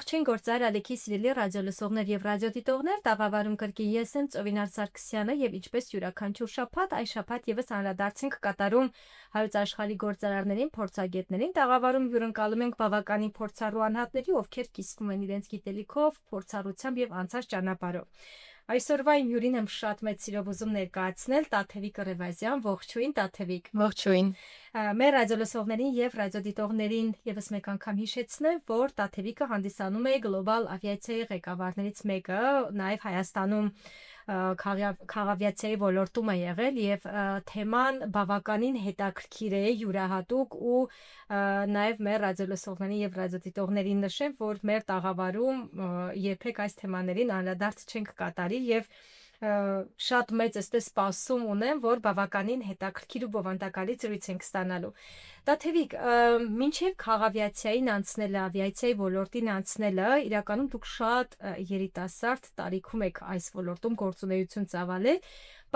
Ողջույն գործար Ալիքի սիրելի ռադիոլսողներ եւ ռադիոդիտողներ, տաղավարում կրկին ես եմ Ծովինար Սարգսյանը եւ ինչպես յուրաքանչյուր շաբաթ, այս շաբաթ եւս անդրադարձ ենք կատարում հայոց աշխարհի գործարարներին, փորձագետներին, տաղավարում հյուրընկալում ենք բավականին փորձառու անհատների, ովքեր կիսվում են իրենց գիտելիքով, փորձառությամբ եւ անցած ճանապարհով։ Այսօրվա իմ հյուրին եմ շատ մեծ սիրով ուզում ներկայացնել Տաթևիկ Ռևազյան, ողջույն Տաթևիկ։ Ողջույն։ Մեր ռադիոլսողներին եւ ռադիոդիտողներին եւս մեկ անգամ հիշեցնեմ, որ Տաթևիկը հանդիսանում է գլոբալ ավիացիայի ղեկավարներից մեկը, նաեւ Հայաստանում քաղավիացիայի ոլորտում է եղել եւ թեման բավականին հետաքրքիր է, յուրահատուկ ու նաեւ մեր ռադիոլսողներին եւ ռադիոդիտողներին նշեմ, որ մեր տաղավարում երբեք այս թեմաներին անդրադարձ չենք կատարի եւ շատ մեծ էստե սպասում ունեմ, որ բավականին հետաքրքիր ու բովանդակալի զրույց ենք ստանալու։ Տաթևիկ, մինչև քաղավիացիային անցնելը, ավիացիայի ոլորտին անցնելը, իրականում դուք շատ երիտասարդ տարիքում եք այս ոլորտում գործունեություն ծավալել,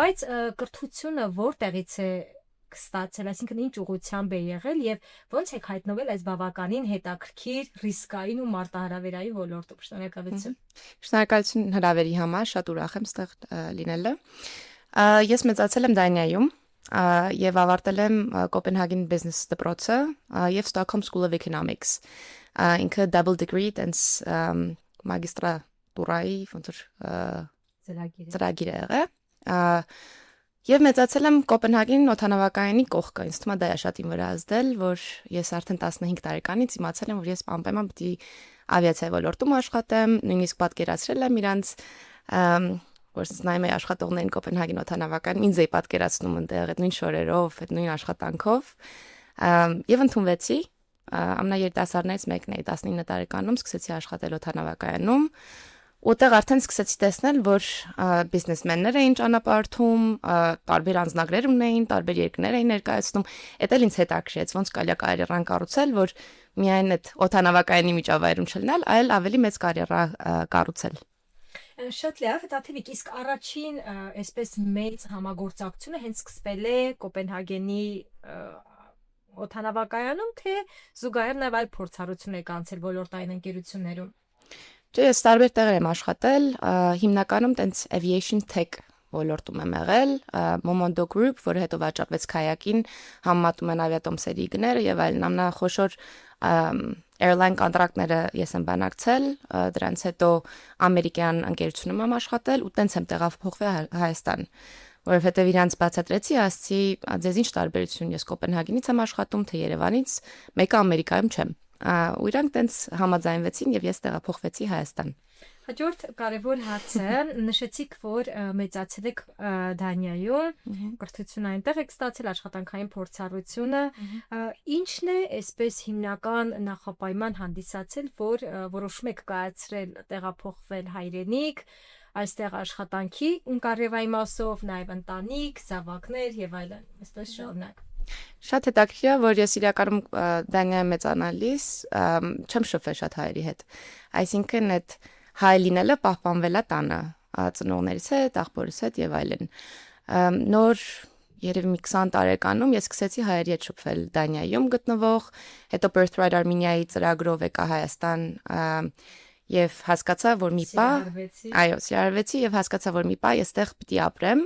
բայց կրթությունը որտեղից է ստացել, այսինքն ինչ ուղղությամբ է եղել եւ ոնց եք հայտնվել այս բավականին հետաքրքիր, ռիսկային ու մարտահրավերային ոլորտում։ Շնորհակալություն։ Շնորհակալություն հրավերի համար, շատ ուրախ եմ ստեղ լինելը։ Ես մեծացել եմ Դանիայում եւ ավարտել եմ Copenhagen Business դպրոցը եւ Stockholm School of Economics։ Ինքը double degree տենց մագիստրատուրայի ոնց որ ծրագիր է եղել։ Եվ մեծացել եմ Կոպենհագեն օդանավակայանի կողքը, ինձ թվում է դա է շատ իմ վրա ազդել, որ ես արդեն 15 տարեկանից իմացել եմ, որ ես անպայման պետք է ավիացիայի ոլորտում աշխատեմ, նույնիսկ պատկերացրել եմ իրանց, որ ինձ նայում էի աշխատողներին Կոպենհագեն օդանավակայանում, ինձ էի պատկերացնում այնտեղ այդ նույն շորերով, այդ նույն աշխատանքով, եւ ընդունվեցի, ամենաերիտասարդներից մեկն էի 19 տարեկանում, սկսեցի աշխատել օդանավակայանում։ Ուտեղ արդեն սկսեցի տեսնել, որ բիզնեսմեններ էին ճանապարհում, տարբեր անձնագրեր ունեին, տարբեր երկրներ էին ներկայացնում։ Էդ էլ ինձ հետաքրքրեց, ոնց կարիերան կառուցել, որ միայն այդ օդանավակայանի միջավայրում չլինել, այլ ավելի մեծ կարիերա կառուցել։ Շատ լավ, Տաթևիկ, իսկ առաջին այսպես մեծ համագործակցությունը հենց սկսվել է Կոպենհագենի օդանավակայանում, թե զուգահեռ նաև այլ փորձառություն եք անցել ոլորտային ընկերություններում։ Չէ, ես տարբեր տեղեր եմ աշխատել, հիմնականում տենց aviation tech ոլորտում եմ եղել, Momondo Group, որը հետո վաճառվեց Kayak-ին, համեմատում են ավիատոմսերի գները եւ այլն, ամենախոշոր airline կոնտրակտները ես եմ բանակցել, դրանց հետո ամերիկյան ընկերությունում եմ աշխատել ու տենց եմ տեղափոխվել Հայաստան, որովհետեւ իրանց բացատրեցի, ասացի, ձեզ ինչ տարբերություն, ես Կոպենհագենից եմ աշխատում, թե Երևանից, մեկը Ամերիկայում չեմ։ Ու իրանք տենց համաձայնվեցին եւ ես տեղափոխվեցի Հայաստան։ Հաջորդ կարևոր հարցը, նշեցիք, որ մեծացել եք Դանիայում, կրթություն այնտեղ եք ստացել, աշխատանքային փորձառությունը, ինչն է այսպես հիմնական նախապայման հանդիսացել, որ որոշում եք կայացրել տեղափոխվել հայրենիք, այստեղ աշխատանքի կարիերայի մասով, նաև ընտանիք, զավակներ եւ այլն, այսպես շարունակ։ Շատ հետաքրքիր է, որ ես իրականում Դանիայում մեծանալիս չեմ շփվել շատ հայերի հետ։ Այսինքն այդ հայ լինելը պահպանվել է տանը, ծնողներիս հետ, աղբորիս հետ եւ այլն։ Նոր երևի մի 20 տարեկանում ես սկսեցի հայերի հետ շփվել Դանիայում գտնվող, հետո Birthright Armenia-ի ծրագրով եկա Հայաստան եւ հասկացա, որ մի պահ, այո, սիրարվեցի եւ հասկացա, որ մի պահ ես այդտեղ պիտի ապրեմ։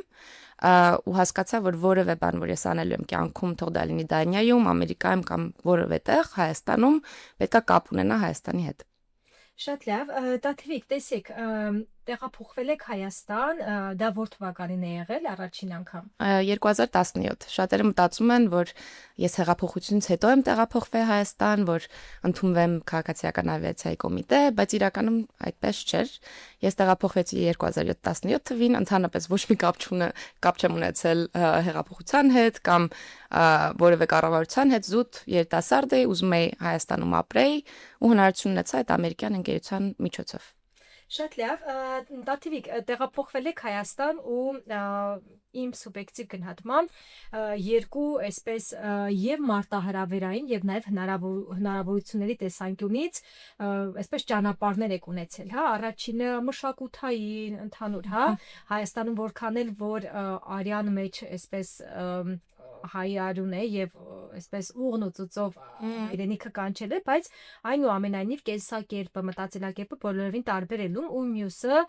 Ու հասկացա, որ որևէ բան, որ ես անելու եմ կյանքում, թող դա լինի Դանիայում, Ամերիկայում կամ որևէ տեղ, Հայաստանում, պետքա կապ ունենա Հայաստանի հետ։ Շատ լավ, Տաթևիկ, տեսեք, տեղափոխվել եք Հայաստան, դա որ թվականին է եղել առաջին անգամ։ 2017։ Շատերը մտածում են, որ ես հեղափոխությունից հետո եմ տեղափոխվել Հայաստան, որ ընդունվեմ քաղաքացիական ավիացիայի կոմիտե, բայց իրականում այդպես չէր։ Ես տեղափոխվեցի 2017 թվին, ընդհանրապես ոչ մի կապ չեմ ունեցել հեղափոխության հետ կամ որևէ կառավարության հետ, զուտ երիտասարդ էի, ուզում էի Հայաստանում ապրեի ու հնարավորություն ունեցա այդ ամերիկյան ընկերության միջոցով։ Շատ լավ, Տաթևիկ, տեղափոխվել եք Հայաստան ու իմ սուբյեկտիվ գնահատմամբ երկու այսպես եւ մարտահրավերային եւ նաեւ հնարավորությունների տեսանկյունից այսպես ճանապարհներ եք ունեցել, հա, առաջինը մշակութային, ընդհանուր, հա, Հայաստանում որքան էլ որ արյան մեջ այսպես հայ արուն է եւ այսպես ուղն ու ծուծով իրենիքը կանչել է, բայց այնուամենայնիվ կենսակերպը, մտածելակերպը բոլորովին տարբեր է լում, ու մյուսը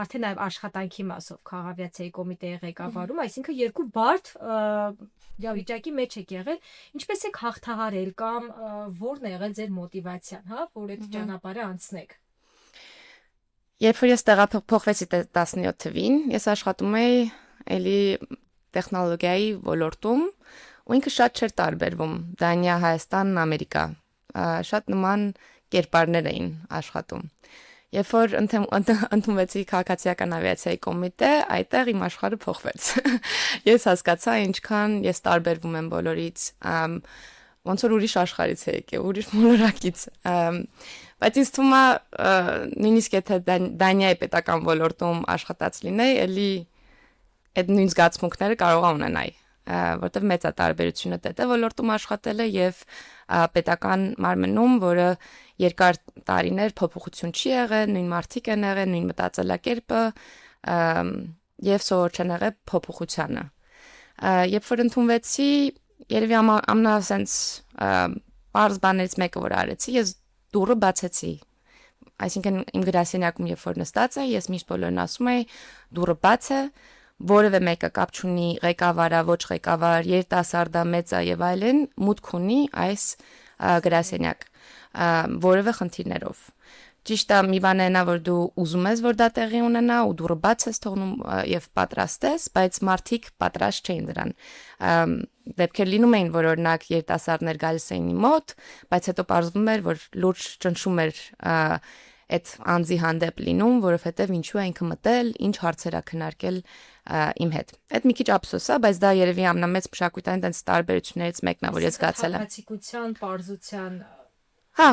արդեն նաև աշխատանքի մասով քաղաքավիացիայի կոմիտեի ղեկավարում, այսինքն երկու բարդ վիճակի մեջ եք եղել, ինչպես եք հաղթահարել կամ որն է եղել ձեր մոտիվացիան, հա, որ այդ ճանապարհը անցնեք։ Երբ որ ես տեղափոխվեցի 17 թվին, ես աշխատում էի էլի տեխնոլոգիայի ոլորտում, ու ինքը շատ չէր տարբերվում Դանիա, Հայաստան, Ամերիկա։ Շատ նման կերպարներ էին աշխատում։ Երբ որ ընդունվեցի քաղաքացիական ավիացիայի կոմիտե, այդտեղ իմ աշխարհը փոխվեց։ Ես հասկացա, ինչքան ես տարբերվում եմ բոլորից, ոնց որ ուրիշ աշխարհից է եկել, ուրիշ մոլորակից։ Բայց ինձ թվում է նույնիսկ եթե Դանիայի պետական ոլորտում աշխատած լինեի, էլի այդ նույն զգացմունքները կարող ունենայի, որտեղ մեծ է տարբերությունը ՏՏ ոլորտում աշխատելը եւ պետական մարմնում, որը երկար տարիներ փոփոխություն չի եղել, նույն մարդիկ են եղել, նույն մտածելակերպը եւ սովոր չեն եղել փոփոխությանը։ Երբ որ ընդունվեցի, երևի ամենասենց բարձ բաներից մեկը որ արեցի, ես դուռը բացեցի։ Այսինքն իմ գրասենյակում երբ որ նստած էի, ես միշտ բոլորին ասում էի, դուռը բաց է, որևէ մեկը կապ չունի ղեկավարա, ոչ ղեկավար, երիտասարդա, մեծա եւ այլն, մուտք ունի այս գրասենյակ որևէ խնդիրներով։ Ճիշտ է, մի բան է նա, որ դու ուզում ես, որ դա տեղի ունենա, ու դուռը բաց ես թողնում եւ պատրաստ ես, բայց մարդիկ պատրաստ չէին դրան։ Դեպքեր լինում էին, որ օրինակ երիտասարդներ գալիս էին իմ մոտ, բայց հետո պարզվում էր, որ լուրջ ճնշում էր այդ անձի հանդեպ լինում, որովհետեւ ինչու է ինքը մտել, ինչ հարցեր է քննարկել իմ հետ։ Այդ մի քիչ ափսոս է, բայց դա երևի ամենամեծ մշակութային տենց տարբերություններից մեկն է, որ ես զգացել եմ։ Քաղաքացիության, պարզության։ Հա,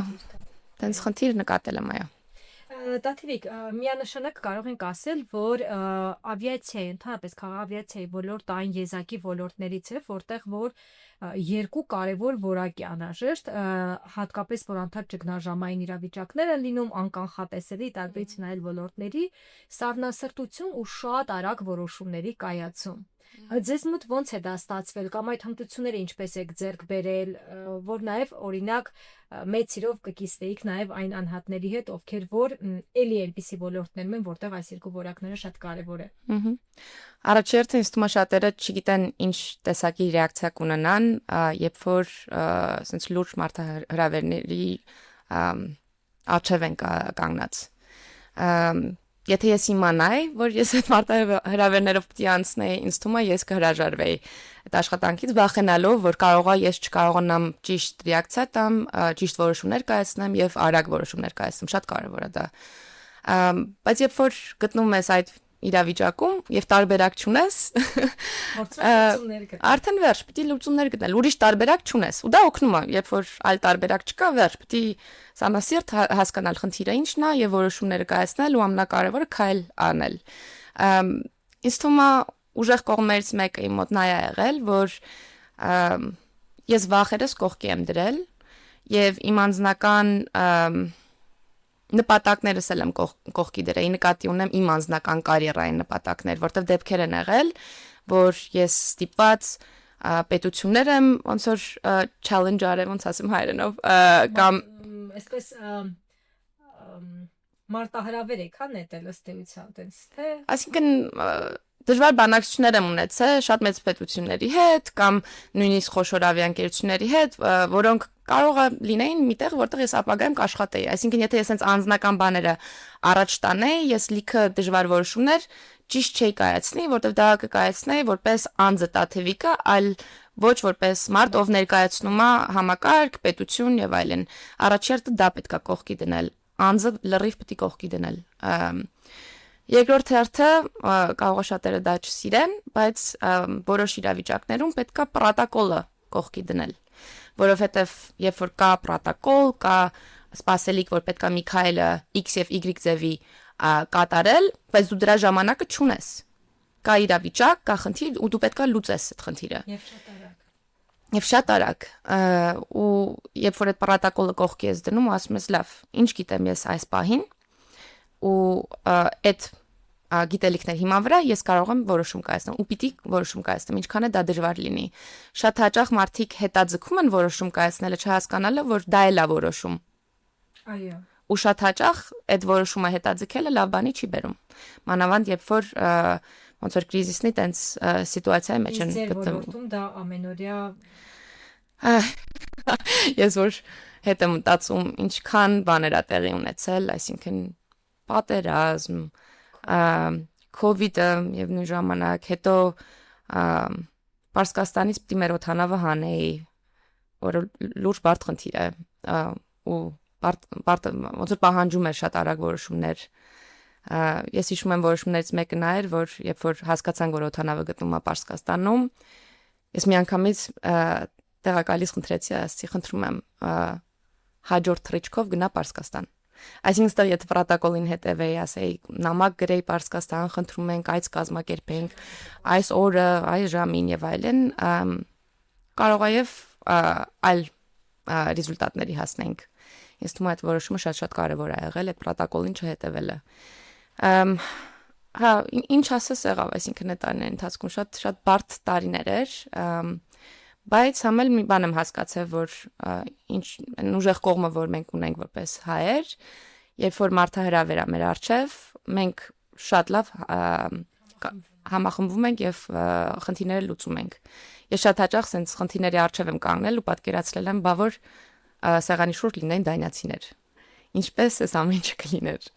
տենց խնդիր նկատել եմ, այո։ Տաթևիկ, միանշանակ կարող ենք ասել, որ ավիացիայի, ընդհանրապես քաղաքավիացիայի ոլորտը այն եզակի ոլորտներից է, որտեղ որ երկու կարևոր որակ է անհրաժեշտ, հատկապես որ անդադ ճգնաժամային իրավիճակներ են լինում, անկանխատեսելի տարբերություն այլ ոլորտների, սառնասրտություն ու շատ արագ որոշումների կայացում։ Ձեզ մոտ ոնց է դա ստացվել կամ այդ հմտությունները ինչպես եք ձեռք բերել, որ նաև օրինակ մեծ սիրով կկիսվեիք նաև այն անհատների հետ, ովքեր որ էլի այլպիսի ոլորտներում են, որտեղ այս երկու որակները շատ կարևոր է։ Առաջերտը ինձ թվում է շատերը չգիտեն ինչ տեսակի ռեակցիա կունենան, երբ որ ասենց լուրջ մարդահրավերների առջև են կանգնած։ Եթե ես իմանայի, որ ես այդ մարդահրավերներով պիտի անցնեի, ինձ թվում է ես կհրաժարվեի այդ աշխատանքից վախենալով, որ կարողա ես չկարողանամ ճիշտ ռեակցիա տամ, ճիշտ որոշումներ կայացնեմ եւ արագ որոշումներ կայացնեմ, շատ կարեւոր է դա։ Բայց երբ որ գտնվում ես այդ իրավիճակում եւ տարբերակ չունես, արդեն վերջ, պիտի լուծումներ գտնել, ուրիշ տարբերակ չունես։ Ու դա օգնում է, երբ որ այլ տարբերակ չկա, վերջ, պիտի սամասիրտ հասկանալ խնդիրը ինչն է եւ որոշումները կայացնել ու ամենակարևորը քայլ անել։ Ինձ թվում է ուժեղ կողմերից մեկը իմ մոտ նա է եղել, որ ես վախերս կողքի եմ դրել եւ իմ անձնական նպատակներս էլ եմ կողքի դրել, նկատի ունեմ իմ անձնական կարիերայի նպատակներ, որտեղ դեպքեր են եղել, որ ես ստիպված պետություններ եմ ոնց որ challenge արել, ոնց ասեմ հայերենով, կամ այսպես մարտահրավեր եք, հա, նետել ըստ էության, տենց թե։ Այսինքն դժվար բանակցություններ եմ ունեցել շատ մեծ պետությունների հետ կամ նույնիսկ խոշոր ավիաընկերությունների հետ, որոնք կարող է լինեին միտեղ, որտեղ ես ապագայում կաշխատեի։ Այսինքն եթե ես հենց անձնական բաները առաջ տանեի, ես լիքը դժվար որոշումներ ճիշտ չէի կայացնի, որտեղ դա կկայացնեի որպես անձը Տաթևիկը, այլ ոչ որպես մարդ, ով ներկայացնում է համակարգ, պետություն եւ այլն։ Առաջերտը դա պետք է կողքի դնել, անձը լրիվ պետք է կողքի դնել։ Երկրորդ հերթը կարող է շատերը դա չսիրեն, բայց որոշ իրավիճակներում պետք է պրոտոկոլը կողքի դնել, որովհետև երբ որ կա պրոտոկոլ, կա սպասելիք, որ պետք է մի քայլը X եւ Y ձևի կատարել, բայց դու դրա ժամանակը չունես։ Կա իրավիճակ, կա խնդիր ու դու պետք է լուծես այդ խնդիրը։ Եվ շատ արագ։ Ու երբ որ այդ պրոտոկոլը կողքի ես դնում ու ասում ես, լավ, ինչ գիտեմ ես այս պահին, ու այդ գիտելիքներ հիման վրա ես կարող եմ որոշում կայացնել ու պիտի որոշում կայացնեմ ինչքան է դա դժվար լինի շատ հաճախ մարդիկ հետաձգում են որոշում կայացնելը չհասկանալը որ դա էլ է որոշում այո ու շատ հաճախ այդ որոշումը հետաձգելը լավ բանի չի բերում մանավանդ երբ որ ոնց որ կրիզիսնի տենց սիտուացիայի մեջ են գտնվում դա ամենօրյա ես որ հետ եմ մտածում ինչքան բաներ ա տեղի ունեցել այսինքն պատերազմ COVID-ը եւ նույն ժամանակ հետո Պարսկաստանից պիտի մեր օդանավը հանեի որը լուրջ բարդ խնդիր է ու ոնց որ պահանջում էր շատ արագ որոշումներ ես հիշում եմ որոշումներից մեկը նա էր որ երբ որ հասկացանք որ օդանավը գտնվում է Պարսկաստանում ես միանգամից տեղակալից խնդրեցի ասի խնդրում եմ հաջորդ թռիչքով գնա Պարսկաստան այսինքն ստեղ եթե պրոտոկոլին հետևեի ասեի նամակ գրեի Պարսկաստան խնդրում ենք այց կազմակերպենք այս օրը այս ժամին եւ այլն կարող է եւ այլ ռեզուլտատների հասնենք ես թվում է այդ որոշումը շատ կարեւոր է եղել այդ պրոտոկոլին չհետևելը հա ինչ ասես եղավ այսինքն այդ տարիների ընթացքում շատ բարդ տարիներ էր բայց համել մի բան եմ հասկացել որ ինչ ուժեղ կողմը որ մենք ունենք որպես հայեր երբ որ մարդահրավեր է մեր առջև մենք շատ լավ համախմբվում ենք եւ խնդիրները լուծում ենք ես շատ հաճախ sense խնդիրների առջև եմ կանգնել ու պատկերացրել եմ բա որ սեղանի շուրջ լինեն դանիացիներ ինչպես էս ամեն ինչը կլիներ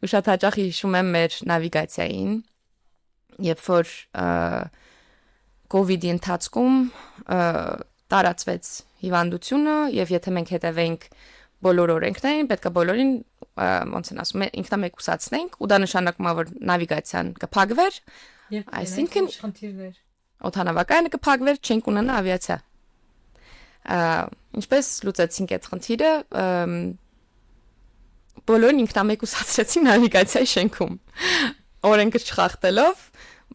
ու շատ հաճախ հիշում եմ մեր նավիգացիային երբ որ COVID-ի ընթացքում տարածվեց հիվանդությունը եւ եթե մենք հետևենք բոլոր օրենքներին, պետք է բոլորին ոնց են ասում, ինքնամեկուսացնենք ու դա նշանակում է որ նավիգացիան կփակվեր, այսինքն խնդիրներ օդանավակայանը կփակվեր, չենք ունենա ավիացիա։ Ինչպես լուծեցինք այդ խնդիրը, բոլորին ինքնամեկուսացրեցին նավիգացիայի շենքում։ Օրենքը չխախտելով,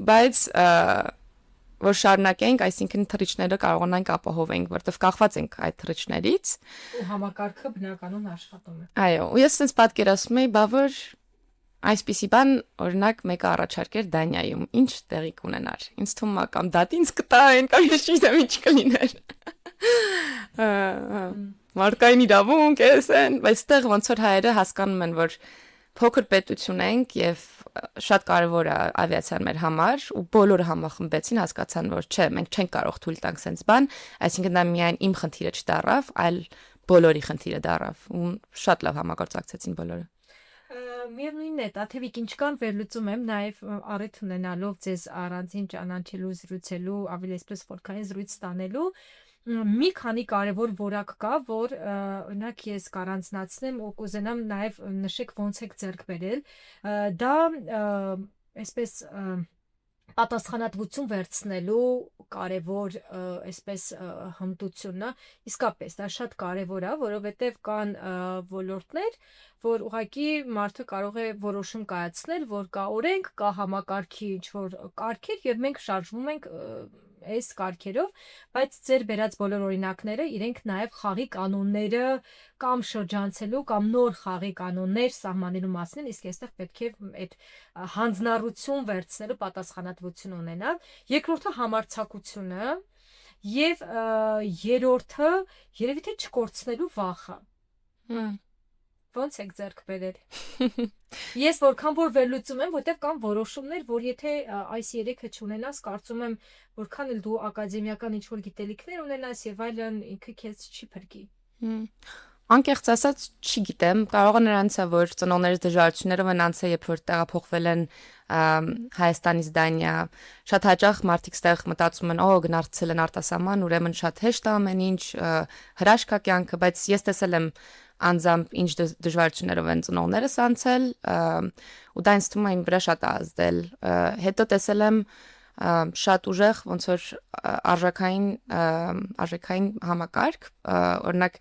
բայց որ շարունակենք, այսինքն թռիչքները կարողանանք ապահովենք, որտեղ կախված ենք այդ թռիչքներից։ Ու համակարգը բնականon աշխատում է։ Այո, ու ես sense պատկերացնում եի, բա որ այսպիսի բան, օրինակ, մեկը առաջարկեր Դանիայում, ինչ տեղի կունենար։ Ինձ թվում է կամ դատինց կտային, կամ ես չգիտեմ ինչ կլիներ։ Մարդկային իրավունք էսեն, բայց այդտեղ ոնց որ հայերը հասկանում են, որ փոքր պետություն ենք եւ շատ կարեւոր է ավիացիան մեր համար ու բոլորը համախմբեցին հասկացան որ չէ մենք չենք կարող թույլ տանք sense բան այսինքն դա միայն իմ խնդիրը չդառավ այլ բոլորի խնդիրը դառավ ու շատ լավ համագործակցեցին բոլորը Միևնույնն է Տաթևիկ ինչ կան վերլուծում եմ նաև առիթ ունենալով ձեզ առանձին ճանաչելու զրուցելու ավելի այսպես խորքային զրույց ստանելու մի քանի կարևոր որակ կա, որ օրինակ ես կառանձնացնեմ ու կուզենամ նաև նշեք ոնց եք ձեռք բերել։ Դա այսպես պատասխանատվություն վերցնելու կարևոր այսպես հմտությունը իսկապես դա շատ կարևոր է, որովհետև կան ոլորտներ, որ ուղղակի մարդը կարող է որոշում կայացնել, որ կա օրենք, կա համակարգի ինչ-որ կարգեր եւ մենք շարժվում ենք այս կարգերով, բայց ձեր բերած բոլոր օրինակները իրենք նաև խաղի կանոնները կամ շրջանցելու կամ նոր խաղի կանոններ սահմանելու մասին, իսկ այստեղ պետք է այդ հանձնառություն վերցնելու պատասխանատվություն ունենալ։ Երկրորդը համարձակությունը եւ երրորդը երևի թե չկորցնելու վախը։ Ոնց եք ձեռք բերել։ Ես որքան որ վերլուծում եմ, որտեղ կան որոշումներ, որ եթե այս երեքը չունենաս, կարծում եմ, որքան էլ դու ակադեմիական ինչ-որ գիտելիքներ ունենաս եւ այլն, ինքը քեզ չի փրկի։ Անկեղծ ասած, չգիտեմ, կարող է նրանց է, որ ծնողներս դժվարություններով են անցել, երբ որ տեղափոխվել են Հայաստանից Դանիա, շատ հաճախ մարդիկ ստեղ մտածում են, գնացել են արտասահման, ուրեմն շատ հեշտ է ամեն ինչ, հրաշք է կյանքը, բայց ես տեսել եմ անձամբ ինչ դժվարություններով են ծնողներս անցել, ու դա ինձ թվում է իմ վրա շատ ազդել։ Հետո տեսել եմ շատ ուժեղ ոնց որ արժեքային համակարգ, օրինակ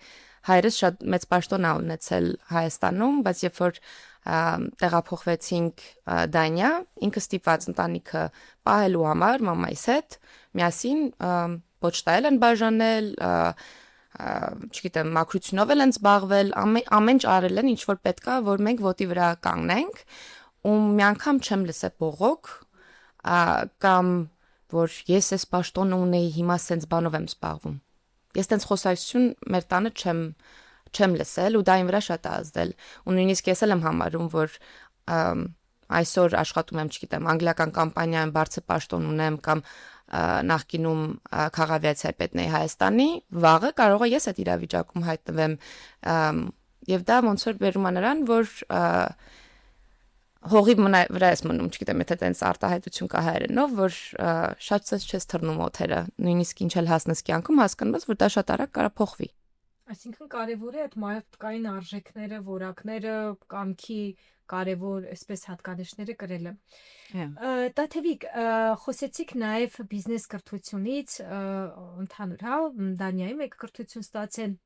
հայրս շատ մեծ պաշտոն ա ունեցել Հայաստանում, բայց երբ որ տեղափոխվեցինք Դանիա, ինքը ստիպված ընտանիքը պահելու համար մամայիս հետ միասին պոչտայել են բաժանել, չգիտեմ, մաքրությունով են զբաղվել, ամեն ինչ արել են, ինչ որ պետք է, որ մենք ոտի վրա կանգնենք, ու մի անգամ չեմ լսել բողոք, կամ որ ես այս պաշտոնը ունեի, հիմա սենց բանով եմ զբաղվում։ Ես տենց խոսակցություն մեր տանը չեմ լսել ու դա այն վրա շատ է ազդել։ Ու նույնիսկ ես էլ եմ համարում, որ այսօր աշխատում եմ, չգիտեմ, անգլիական կամպանիայում բարձր պաշտոն ունեմ կամ նախկինում քաղաքավիացիայի պետն էի Հայաստանի, վաղը կարող է ես այդ իրավիճակում հայտնվեմ եւ դա ոնց որ վերում է նրան, որ հողի վրա ես մնում, չգիտեմ, եթե տենց արտահայտություն կա հայերենով, որ շատ չես թռնում օթերը, նույնիսկ ինչ էլ հասնես կյանքում, հասկանում ես, որ դա շատ արագ կարող փոխվի։ Այսինքն կարևոր է այդ մարդկային արժեքները, որակները, կամքի կարևոր այսպես հատկանիշները կրելը։ Տաթևիկ, խոսեցիք նաև բիզնես կրթությունից, ընդհանուր, հա, Դանիայում եք կրթություն ստացել,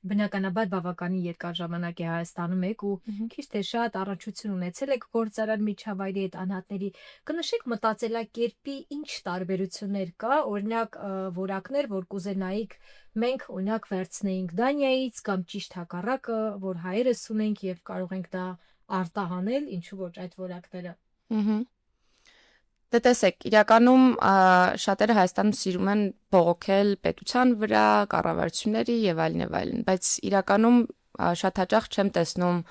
բնականաբար բավականին երկար ժամանակ է Հայաստանում եք ու քիչ թե շատ առնչություն ունեցել եք գործարար միջավայրի հետ անհատների։ Կնշեք մտածելակերպի ինչ տարբերություններ կա, օրինակ որակներ, որ կուզենայիք մենք օրինակ վերցնեինք Դանիայից կամ ճիշտ հակառակը, որ հայերս ունենք եւ կարող ենք դա արտահանել, ինչու ոչ այդ որակները։ Դե տեսեք, իրականում շատերը Հայաստանում սիրում են բողոքել պետության վրա, կառավարությունների եւ այլն, բայց իրականում շատ հաճախ չեմ տեսնում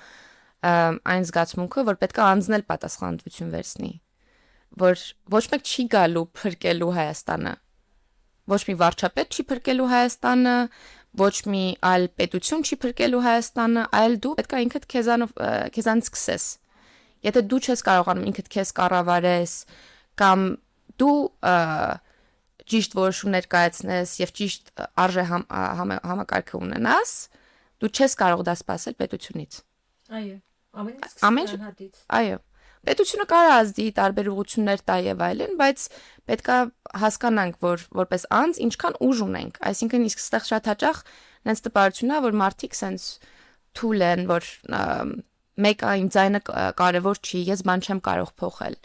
այն զգացմունքը, որ պետք է անձնել պատասխանատվություն վերցնի, որ ոչ մեկ չի գալու փրկելու Հայաստանը, ոչ մի վարչապետ չի փրկելու Հայաստանը, ոչ մի այլ պետություն չի փրկելու Հայաստանը, այլ դու պետք է ինքդ քեզանից սկսես։ Եթե դու չես կարողանում ինքդ քեզ կառավարես կամ դու ճիշտ որոշումներ կայացնես եւ ճիշտ արժե համակարգը ունենաս, դու չես կարող դա սպասել պետությունից։ Այո, այո, պետությունը կարող է ազդի տարբեր ուղղություններ տա եւ այլն, բայց պետքա հասկանանք, որ որպես անձ ինչքան ուժ ունենք, այսինքն իսկ ստեղ շատ հաճախ նենց տպարություն է, որ մարդիկ սենց թույլ են, որ մեկը իմ ձայնը կարևոր չի, ես բան չեմ կարող փոխել։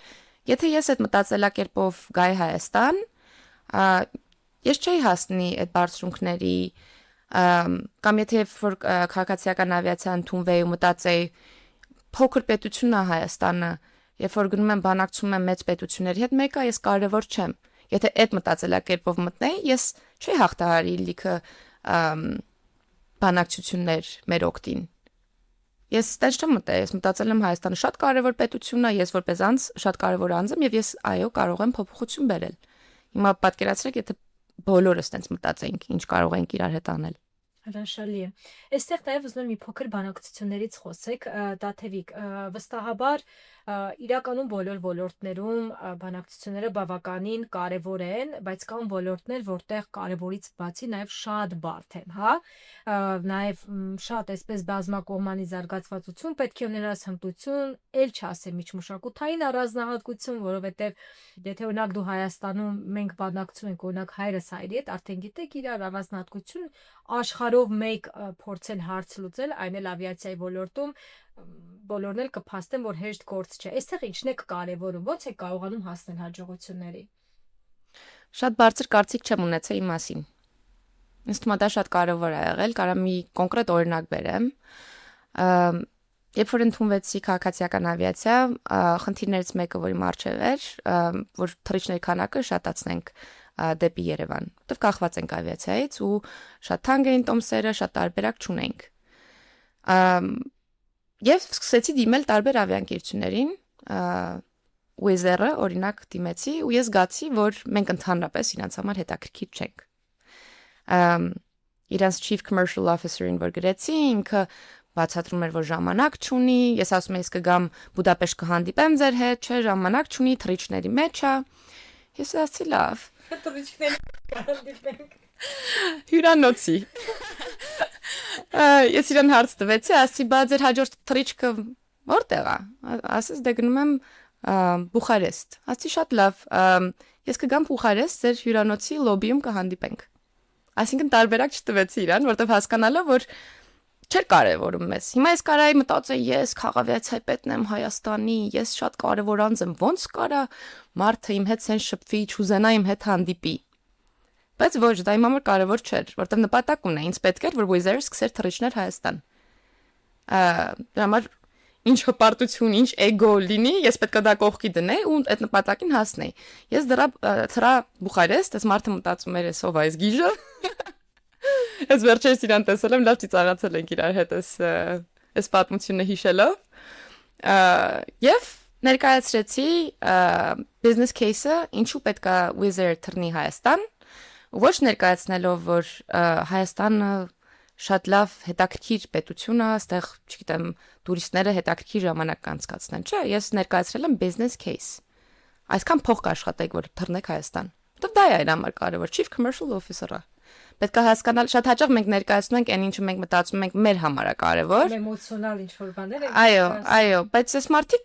Եթե ես այդ մտածելակերպով գայի Հայաստան, ես չէի հասնի այդ բարձրունքների, կամ եթե որ քաղաքացիական ավիացիա ընդունվեի ու մտածեի փոքր պետությունն է Հայաստանը, երբ որ գնում եմ բանակցում եմ մեծ պետությունների հետ, մեկը ես կարևոր չեմ։ Եթե այդ մտածելակերպով մտնեի, ես չէի հաղթահարի լիքը բանակցություններ մեր օգտին։ Ես տենց չեմ մտել, ես մտածել եմ Հայաստանը շատ կարևոր պետություն է, ես որպես անձ շատ կարևոր անձ եմ եւ ես այո կարող եմ փոփոխություն բերել։ Հիմա պատկերացրեք, եթե բոլորս տենց մտածեինք, ինչ կարող ենք իրար հետ անել։ Հրաշալի է։ Այստեղ նաև ուզում եմ մի փոքր բանակցություններից խոսեք, Տաթևիկ, վստահաբար իրականում բոլոր ոլորտներում բանակցությունները բավականին կարևոր են, բայց կան ոլորտներ, որտեղ կարևորից բացի նաև շատ բարդ են, հա։ Նաև շատ այսպես բազմակողմանի զարգացվածություն պետք է ունենաս հմտություն, ել չասեմ միջմշակութային առանձնահատկություն, որովհետև եթե օրինակ դու Հայաստանում մենք բանակցում ենք օրինակ հայրս հայրի հետ, արդեն գիտեք իրար առանձնահատկություն աշխարհով մեկ փորձել հարց լուծել, այն էլ ավիացիայի ոլորտում բոլորն էլ կփաստեն, որ հեշտ գործ չէ։ Այստեղ ինչն է կարևորում, ո՞նց է կարողանում հասնել հաջողությունների։ Շատ բարձր կարծիք չեմ ունեցել իմ մասին։ Ինձ թվում է դա շատ կարևոր է եղել, կարամ մի կոնկրետ օրինակ բերեմ։ Երբ որ ընդունվեցի քաղաքացիական ավիացիա, խնդիրներից մեկը, որ իմ առջև էր, որ թռիչքների քանակը շատացնենք դեպի Երևան, որտեղ կախված ենք ավիացիայից ու շատ թանկ էին տոմսերը, շատ տարբերակ չունենք։ Եվ սկսեցի դիմել տարբեր ավիաընկերություններին, Wizz-ը օրինակ դիմեցի ու ես զգացի, որ մենք ընդհանրապես իրենց համար հետաքրքիր չենք։ Իրանց Chief Commercial Officer-ին որ գրեցի, ինքը բացատրում էր, որ ժամանակ չունի, ես ասում եմ, ես կգամ Բուդապեշտ կհանդիպեմ ձեր հետ, չէ, ժամանակ չունի, թռիչքների մեջ է։ Ես ասացի լավ։ Թռիչքների կհանդիպենք։ Հյուրանոցի։ Ես իրան հարց տվեցի, ասացի, բա ձեր հաջորդ թռիչքը որտեղ է։ Ասես դե գնում եմ Բուխարեստ։ Ասացի շատ լավ, ես կգամ Բուխարեստ, ձեր հյուրանոցի լոբիում կհանդիպենք։ Այսինքն տարբերակ չտվեցի իրան, որտեվ հասկանալով, որ չէր կարևորում մեզ։ Հիմա ես կարայի մտածեի, ես քաղաքավիացիայի պետն եմ Հայաստանի, ես շատ կարևոր անձ եմ, ո՞նց կարա մարդը իմ հետ սեն շփվի, չուզենա իմ հետ հանդիպի։ Բայց ոչ, դա իմ համար կարևոր չէր, որտեվ նպատակ ունեի, ինձ պետք էր, որ Wizz-ը սկսեր թռիչքներ Հայաստան։ Դրա համար ինչ հպարտություն, ինչ էգո լինի, ես պետք է դա կողքի դնեի ու այդ նպատակին հասնեի։ Ես դրա բուխարես, դες մարդը մտածում էր էսով այս գիժը։ Ես վերջերս իրան տեսել եմ, լավ ծիծաղացել ենք իրար հետ այս պատմությունը հիշելով։ Եվ ներկայացրեցի business case-ը, ինչու պետք է Wizz Air թռնի Հայաստան, ոչ ներկայացնելով, որ Հայաստանը շատ լավ հետաքրքիր պետություն է, այստեղ, չգիտեմ, տուրիստները հետաքրքիր ժամանակ կանցկացնեն, չէ՞, ես ներկայացրել եմ business case։ Այսքան փող կաշխատեք, որ թռնեք Հայաստան։ Որտեվ դա է այն համար կարևոր, chief commercial officer-ը։ Պետք է հասկանալ, շատ հաճախ մենք ներկայացնում ենք այն ինչը մենք մտածում ենք մեր համար է կարևոր։ Էմոցիոնալ ինչ-որ բաներ են։ Այո, բայց այս մարդիկ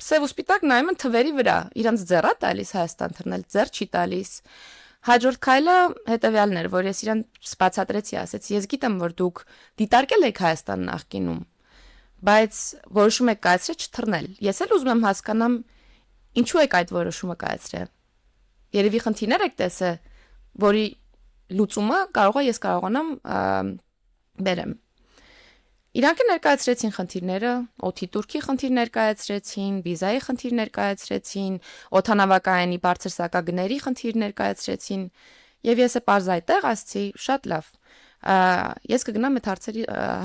սև ու սպիտակ նայում են թվերի վրա, իրանց ձեռա տալիս Հայաստան թռնել, ձեռ չի տալիս։ Հաջորդ քայլը հետևյալն էր, որ ես իրան բացատրեցի, ասեցի, ես գիտեմ, որ դուք դիտարկել եք Հայաստան նախկինում, բայց որոշում եք կայացրել չթռնել։ Ես էլ ուզում եմ հասկանամ, ինչու եք այդ որոշումը կայացրել։ Երևի խնդիրներ եք տեսել, որի լուծումը ես կարողանամ բերեմ։ Իրանք ներկայացրեցին խնդիրները, օդի турքի խնդիր ներկայացրեցին, վիզայի խնդիր ներկայացրեցին, օդանավակայանի բարձր սակագների խնդիր ներկայացրեցին, եւ ես պարզ այդտեղ ասացի, շատ լավ։ Ես կգնամ այդ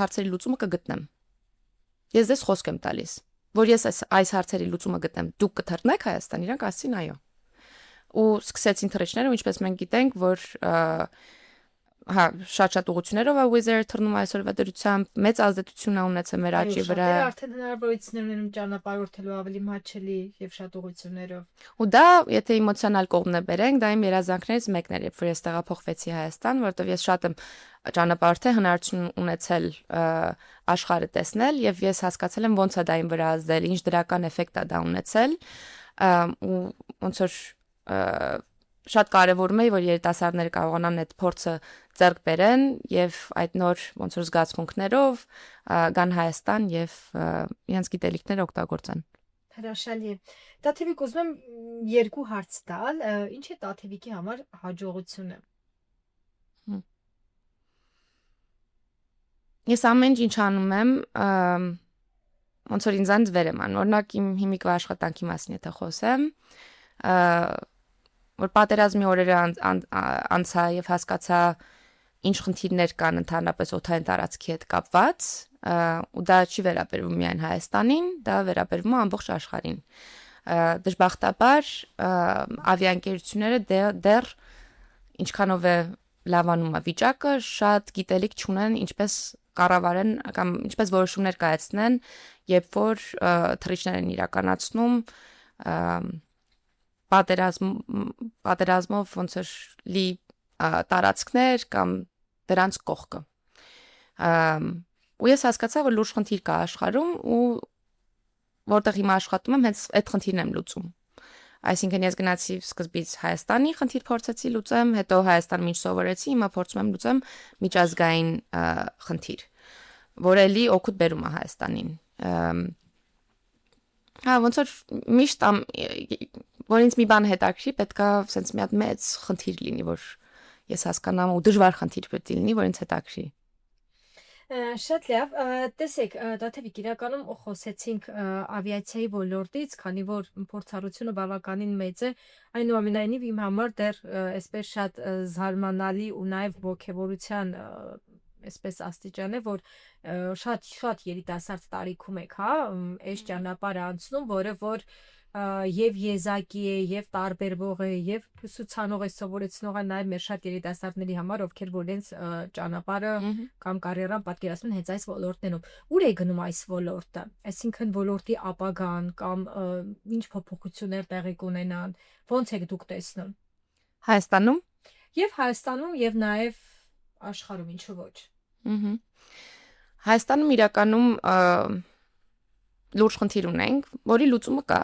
հարցերի լուծումը կգտնեմ։ Ես դες խոսք եմ տալիս, որ ես այս հարցերի լուծումը գտնեմ։ Դուք կթռնեք Հայաստան, իրանք ասացին այո։ Ու սկսեցին թռիչները, ինչպես մենք գիտենք, որ շատ ուղղություններով է Wizz Air թռնում այսօրվա դրությամբ, մեծ ազդեցություն է ունեցել մեր աճի վրա։ Արդեն հնարավորություններ ունեն ճանապարհորդելու ավելի մատչելի եւ շատ ուղղություններով։ Ու դա, եթե էմոցիոնալ կողմն է բերենք, դա իմ երազանքներից մեկն էր, երբ որ ես տեղափոխվեցի Հայաստան, որովհետեւ ես շատ եմ ճանապարհորդել, հնարավորություն ունեցել աշխարհը տեսնել եւ ես հասկացել եմ ոնց է դա իմ վրա ազդել, ինչ դրական էֆեկտ է դա ունեցել, ու ոնց որ շատ կարևորում է, որ երիտասարդները կարողանան այդ փորձը ձեռք բերեն եւ այդ նոր ոնց որ զգացմունքներով գան Հայաստան եւ իրենց գիտելիքները օգտագործեն։ Հրաշալի է։ Տաթևիկ, ուզում եմ երկու հարց տալ, ինչ է Տաթևիկի համար հաջողությունը։ Ես ամեն ինչ անում եմ, ոնց որ ինձանից վեր եմ անում, օրինակ իմ հիմիկվա աշխատանքի մասին եթե խոսեմ, որ պատերազմի օրերը անցա եւ հասկացա ինչ խնդիրներ կան ընդհանրապես օդային տարածքի հետ կապված, ու դա չի վերաբերվում միայն Հայաստանին, դա վերաբերվում է ամբողջ աշխարհին։ Դժբախտաբար ավիաընկերությունները դեռ ինչքանով է լավանում է վիճակը, շատ գիտելիք չունեն ինչպես կառավարեն կամ ինչպես որոշումներ կայացնեն, երբ որ թռիչքներ են իրականացնում պատերազմով ոնց որ լի տարածքներ կամ դրանց կողքը։ Ու ես հասկացա, որ լուրջ խնդիր կա աշխարհում ու որտեղ հիմա աշխատում եմ, հենց այդ խնդիրն եմ լուծում։ Այսինքն ես գնացի սկզբից Հայաստանի խնդիր փորձեցի լուծեմ, հետո Հայաստանում ինչ սովորեցի, հիմա փորձում եմ լուծեմ միջազգային խնդիր, որը էլի օգուտ բերում է Հայաստանին։ Ոնց որ միշտ որ ինձ մի բան հետաքրի, պետքա sense մի հատ մեծ խնդիր լինի, որ ես հասկանամ ու դժվար խնդիր պետք է լինի, որ ինձ հետաքրի։ Շատ լավ, տեսեք, Տաթևիկ, իրականում խոսեցինք ավիացիայի ոլորտից, քանի որ փորձառությունը բավականին մեծ է, այնուամենայնիվ իմ համար դեռ այսպես շատ զարմանալի ու նաև ոգևորության այսպես աստիճան է, որ շատ երիտասարդ տարիքում եք, հա, այս ճանապարհը անցնում, որը որ եւ եզակի է, եւ տարբերվող է, եւ ուսուցանող է, սովորեցնող է նաեւ մեր շատ երիտասարդների համար, ովքեր որ իրենց ճանապարհը կամ կարիերան պատկերացնում են հենց այս ոլորտներում։ Ուր է գնում այս ոլորտը։ Այսինքն ոլորտի ապագան կամ ինչ փոփոխություններ տեղի կունենան, ո՞նց եք դուք տեսնում։ Հայաստանում։ Եվ Հայաստանում եւ նաեւ աշխարհում, ինչու ոչ։ Հայաստանում իրականում լուրջ խնդիր ունենք, որի լուծումը կա,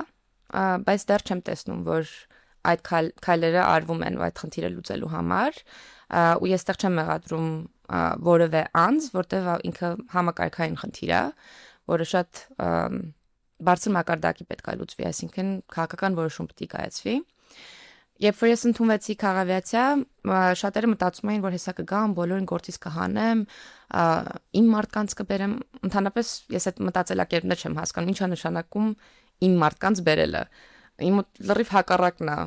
բայց դեռ չեմ տեսնում, որ այդ քայլերը արվում են այդ խնդիրը լուծելու համար, ու ես դեռ չեմ մեղադրում որևէ անձ, որտեղ ինքը համակարգային խնդիր է, որը շատ բարձր մակարդակի պետք է լուծվի, այսինքն քաղաքական որոշում պետք է կայացվի։ Երբ որ ես ընդունվեցի քաղավիացիա, շատերը մտածում էին, որ հեսա կգամ, բոլորին գործից կհանեմ, իմ մարդկանց կբերեմ, ընդհանրապես ես այդ մտածելակերպներ չեմ հասկանում, ինչա նշանակում իմ մարդկանց բերելը։ Իմ լրիվ հակառակն է։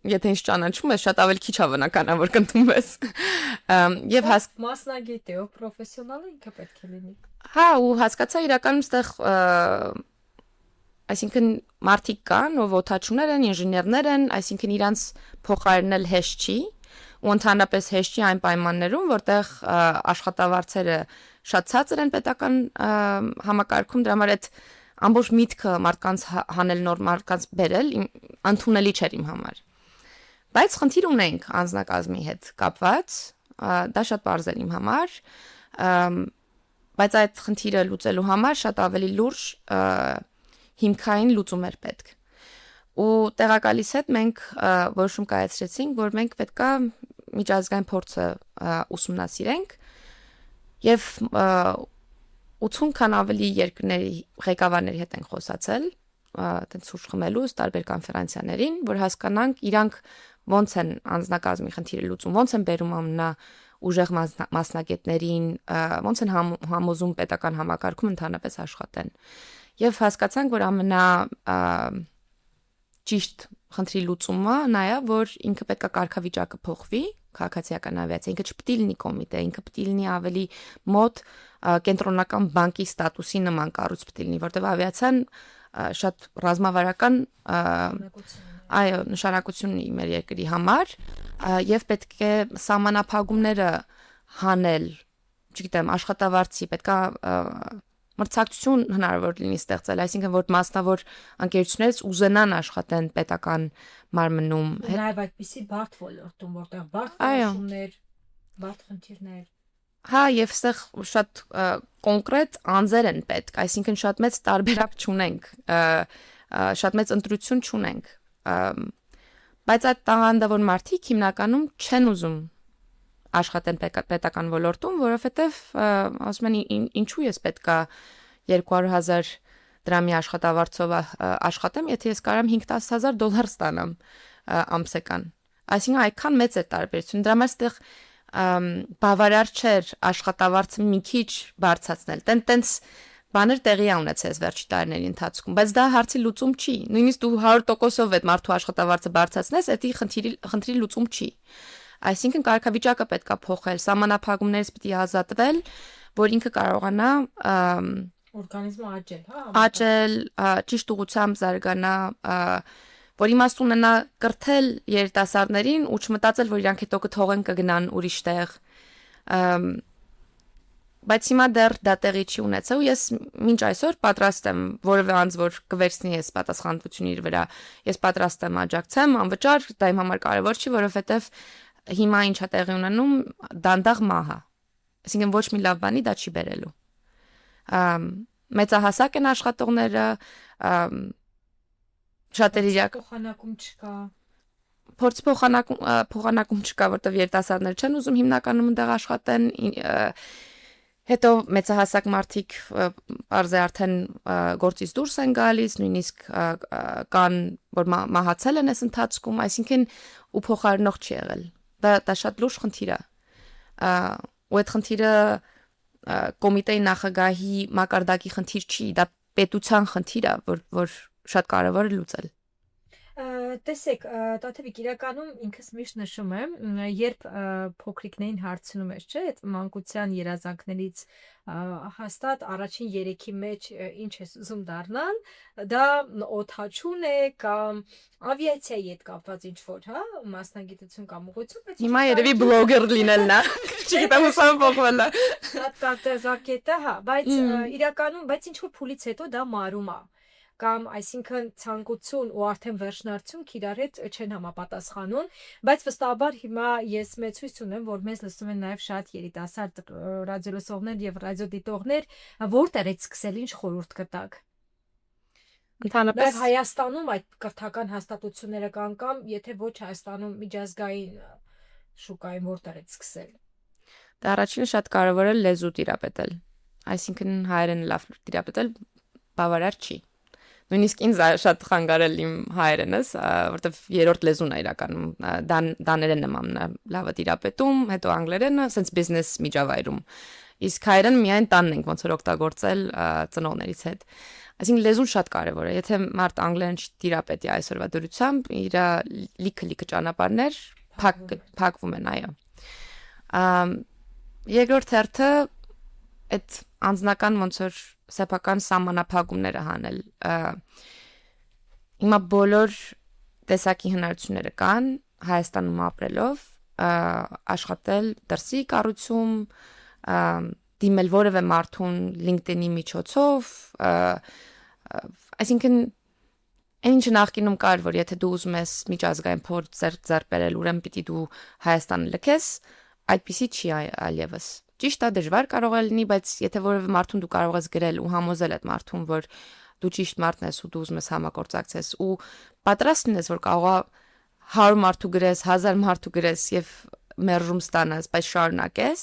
Եթե ինձ ճանաչում ես, շատ ավելի քիչ հավանական որ կընդունվես։ Եվ մասնագետ է, ով պրոֆեսիոնալ է, ինքը պետք է լինի։ Հա, ու հասկացա իրականում այստեղ այսինքն մարդիկ կան, ով օդաչուներ են, ինժեներներ են, այսինքն իրանց փոխարինել հեշտ չի, ու ընդհանրապես հեշտ չի այն պայմաններում, որտեղ աշխատավարձերը շատ ցածր են պետական համակարգում, դրա համար այդ ամբողջ միտքը մարդկանց հանել նոր մարդկանց բերել ընդունելի չէր իմ համար։ Բայց խնդիր ունենք անձնակազմի հետ կապված, դա շատ պարզ էր իմ համար, բայց այդ խնդիրը լուծելու համար շատ ավելի լուրջ հիմքային լուծում էր պետք։ Ու տեղակալիս հետ մենք որոշում կայացրեցինք, որ մենք պետքա միջազգային փորձը ուսումնասիրենք եւ 80-քան ավելի երկրների ղեկավարների հետ ենք խոսացել, այդպես սուրճ խմելուց տարբեր կոնֆերանսիաներին, որ հասկանանք իրանք ոնց են անձնակազմի խնդիրը լուծում, ոնց են բերում ամնա ուժեղ մասնագետներին, ոնց են համոզում պետական համակարգում ընդհանրապես աշխատեն։ Եվ հասկացանք, որ ամենա ճիշտ խնդրի լուծումը նա է, որ ինքը պետքա կարգավիճակը փոխվի, քաղաքացիական ավիացիա, ինքը չպետք է լինի կոմիտե, ինքը պետք է լինի ավելի մոտ կենտրոնական բանկի ստատուսի նման կառույց պետք է լինի, որտեղ ավիացիան շատ ռազմավարական այո, նշանակություն ունի մեր երկրի համար, եւ պետք է սահմանափակումները հանել, չգիտեմ, աշխատավարձի, պետքա մրցակցություն հնարավոր լինի ստեղծել, այսինքն որ մասնավոր ընկերություններից ուզենան աշխատեն պետական մարմնում։ Նաև այդպիսի բարդ ոլորտում, որտեղ բարդ որոշումներ, բարդ խնդիրներ։ Հա, եւ այստեղ շատ կոնկրետ անձեր են պետք, այսինքն շատ մեծ տարբերակ չունենք, շատ մեծ ընտրություն չունենք։ Բայց այդ տաղանդավոր մարդիկ հիմնականում չեն ուզում աշխատեն պետական ոլորտում, որովհետև ասում են ինչու ես պետքա 200,000 դրամի աշխատավարձով աշխատեմ, եթե ես կարամ $5,000 ստանամ ամսական։ Այսինքն այդքան մեծ է տարբերությունը։ Դրա համար այստեղ բավարար չէր աշխատավարձը մի քիչ բարձրացնել։ Տենց բաներ տեղի ունեցած վերջի տարիների ընթացքում, բայց դա հարցի լուծում չի։ Նույնիսկ դու 100%-ով այդ մարդու աշխատավարձը բարձրացնես, դա խնդրի լուծում չի։ Այսինքն կարգավիճակը պետք է փոխել, սահմանափակումներից պետք է ազատվել, որ ինքը կարողանա օրգանիզմը աճել, հա, աճել, ճիշտ ուղղությամբ զարգանա, որ իմաստ ունենա կրթել երիտասարդներին ու չմտածել, որ իրանք հետո կթողեն կգնան ուրիշ տեղ։ Բայց հիմա դեռ դա տեղի չի ունեցել ու ես մինչ այսօր պատրաստ եմ որևէ անձ որ կվերցնի այս պատասխանատվությունը իր վրա, ես պատրաստ եմ աջակցեմ, անվճար, դա իմ համար կարևոր չի, որովհետև հիմա ինչա տեղի ունենում դանդաղ մահ է։ Այսինքն ոչ մի լավ բանի դա չի բերելու։ Մեծահասակ են աշխատողները, շատերի փոխանակում չկա։ Փորձ փոխանակում չկա, որտեղ երիտասարդներ չեն ուզում հիմնականում այնտեղ աշխատեն, հետո մեծահասակ մարդիկ արզե արդեն գործից դուրս են գալիս, նույնիսկ կան որ մահացել են այս ընթացքում, այսինքն ու փոխարինող չի եղել։ Դա շատ լուրջ խնդիր է։ Ու այդ խնդիրը կոմիտեի նախագահի մակարդակի խնդիր չի, դա պետության խնդիր է, որ շատ կարևոր է լուծել։ Տեսեք, Տաթևիկ, իրականում ինքս միշտ նշում եմ, երբ փոքրիկներին հարցնում ես, չէ, այդ մանկության երազանքներից հաստատ առաջին 3-ի մեջ ինչ ես ուզում դառնալ, դա օդաչուն է կամ ավիացիայի հետ կապված ինչ-որ, հա, մասնագիտություն կամ ուղղություն, բայց հիմա երևի բլոգեր լինելն է, չգիտեմ ուսամ փոխվելն է։ Տատազակետը, հա, բայց իրականում, բայց ինչ-որ փուլից հետո դա մարում է։ Կամ այսինքն ցանկություն ու արդեն վերջնարդյունք իրար հետ չեն համապատասխանում, բայց վստահաբար հիմա ես մեծ հույս ունեմ, որ մեզ լսում են նաև շատ երիտասարդ ռադիոլսողներ եւ ռադիոդիտողներ, որտեղ է սկսել, ինչ խորհուրդ կտակ։ Ընդհանրապես Հայաստանում այդ կրթական հաստատությունները կան կամ եթե ոչ Հայաստանում միջազգային շուկային որտեղ է սկսել։ Դա առաջինը շատ կարևոր է լեզու տիրապետել, այսինքն հայերեն լավ տիրապետել բավարար չի։ նույնիսկ ինձ շատ խանգարել իմ հայերենս, որտեվ երրորդ լեզուն է իրականում, դաներենն եմ ամենալավը տիրապետում, հետո անգլերենը, sense business միջավայրում։ Իսկ հայերեն միայն տանն ենք ոնց որ օգտագործել ծնողներից հետ։ Այսինքն լեզուն շատ կարևոր է։ Եթե մարդ անգլերեն չտիրապետի այսօրվա դրությամբ, իր լիքը ճանապարհներ փակվում են, այո։ Երկրորդ հերթը այդ անձնական ոնց որ սեփական սահմանափակումները հանել։ Հիմա բոլոր տեսակի հնարավորությունները կան Հայաստանում ապրելով, աշխատել դրսի կառույցում, դիմել որևէ մարդուն LinkedIn-ի միջոցով, այսինքն ինչ նախկինում կար, որ եթե դու ուզում ես միջազգային փորձ ձեռք բերել, ուրեմն պիտի դու Հայաստանը լքես, այդպիսի չի այլևս։ Ճիշտ է, դժվար կարող է լինի, բայց եթե որևէ մարդուն դու կարող ես գրել ու համոզել այդ մարդուն, որ դու ճիշտ մարդն ես ու դու ուզում ես համագործակցես ու պատրաստ ես, որ կարող է 100 մարդու գրես, 1000 մարդու գրես եւ մերժում ստանաս, բայց շարունակես,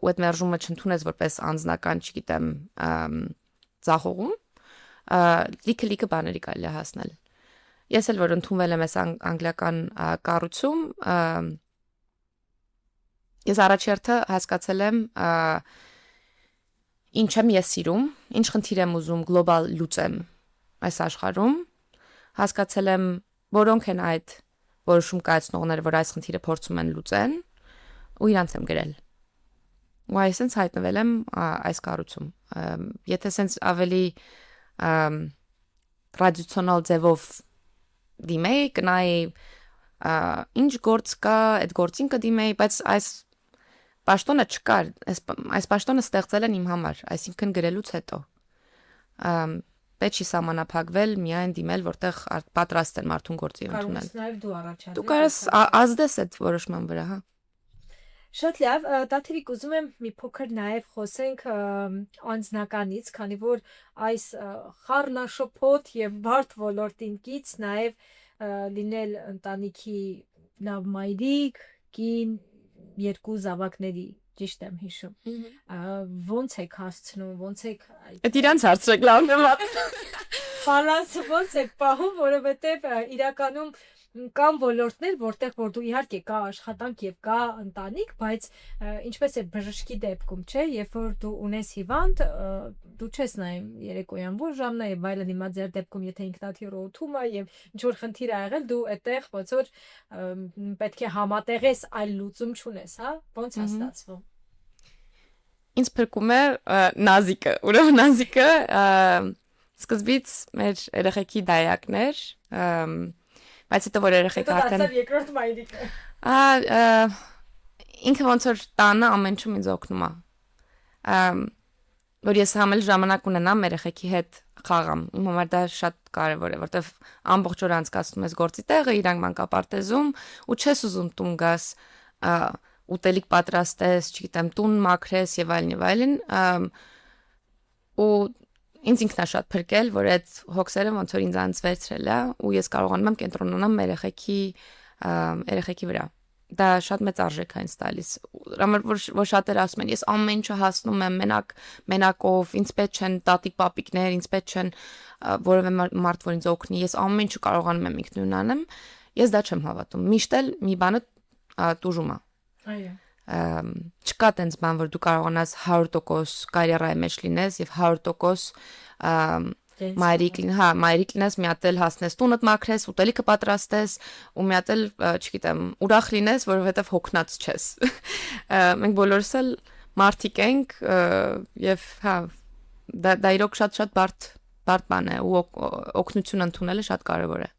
ու այդ մերժումը չընդունես որպես անձնական, չգիտեմ, ծախողում, լիքը բաների կարելի է հասնել։ Ես էլ որ ընդունվել եմ այս անգլիական կառույցում, ես առաջերտը հասկացել եմ ինչ եմ ես սիրում, ինչ խնդիր եմ ուզում գլոբալ լուծեմ այս աշխարհում, հասկացել եմ որոնք են այդ որոշում կայացնողները, որ այս խնդիրը փորձում են լուծեն, ու իրանց եմ գրել։ Ու այսպես հայտնվել եմ այս կառույցում։ Եթե sense ավելի տրադիցիոնալ ձևով դիմեի, կնայի ինչ գործ կա, այդ գործին կդիմեի, բայց այս պաշտոնը չկար, այս պաշտոնը ստեղծել են իմ համար, այսինքն գրելուց հետո։ Պետք չի սահմանափակվել, միայն դիմել, որտեղ պատրաստ են մարդուն գործի ընդունել։ Կարող ես նաև դու առաջադրել։ Դու կարես ազդես այդ որոշման վրա, հա։ Շատ լավ, Տաթևիկ, ուզում եմ մի փոքր նաև խոսենք անձնականից, քանի որ այս խառնաշփոթ եւ բարդ ոլորտին կից նաև լինել ընտանիքի լավ մայրիկ, կին, երկու զավակների, ճիշտ եմ հիշում։ Ոնց եք հասցնում, ոնց եք Այդ իրանց հարցրեք լավն եմ։ բալանսը ոնց եք պահում, որովհետև իրականում կան ոլորտներ, որտեղ որ դու իհարկե կա աշխատանք եւ կա ընտանիք, բայց ինչպես է բժշկի դեպքում, չէ, երբ որ դու ունես հիվանդ, դու չես նայում երեկոյան որ ժամն է եւ այլն, հիմա ձեր դեպքում եթե ինքնաթիռոթում է եւ ինչ որ խնդիր ա եղել, դու այդտեղ ոնց որ պետք է համատեղես, այլ լուծում չունես, հա, ոնց է ստացվում։ Ինձ փրկում է Նազիկը, ուրեմն Նազիկը սկզբից մեր երեխեքի դայակներ, բայց հետո որ երեխեքը արդեն երկրորդ մայրիկը։ Ինքը ոնց որ տանը ամեն ինչում ինձ օգնում է։ Որ ես համել ժամանակ ունենամ երեխեքի հետ խաղամ։ Իմ համար դա շատ կարևոր է, որտեվ ամբողջ օրը անցկացնում ես գործի տեղը, իրանք մանկապարտեզում ու չես ուզում տուն գաս, ուտելիք պատրաստես, չգիտեմ, տուն մաքրես եւ այլն, ու ինձ ինքնա շատ փրկել, որ այդ հոգսերը ոնց որ ինձանց վերցրել է ու ես կարողանում եմ կենտրոնանալ երեխեքի վրա։ Դա շատ մեծ արժեք է ինձ տալիս։ Որ շատերը ասում են, ես ամեն ինչը հասնում եմ մենակով, ինձ պետք չեն տատիկ պապիկներ, ինձ պետք չեն որևէ մարդ, որ ինձ օգնի, ես ամեն ինչը կարողանում եմ ինքնուրույն անեմ։ Ես դա չեմ հավատում։ Միշտ էլ մի բանը տուժում է։ Այո։ Չկա տենց բան, որ դու կարողանաս 100% կարիերայի մեջ լինես եւ 100% մայրիկ լինես, մի հատ էլ հասնես տունդ մաքրես, ուտելիքը պատրաստես ու մի հատ էլ, չգիտեմ, ուրախ լինես, որովհետեւ հոգնած չես։ Մենք բոլորս էլ մարդիկ ենք եւ հա դա իրոք շատ բարդ բան է ու օգնություն ընդունելը շատ կարեւոր է։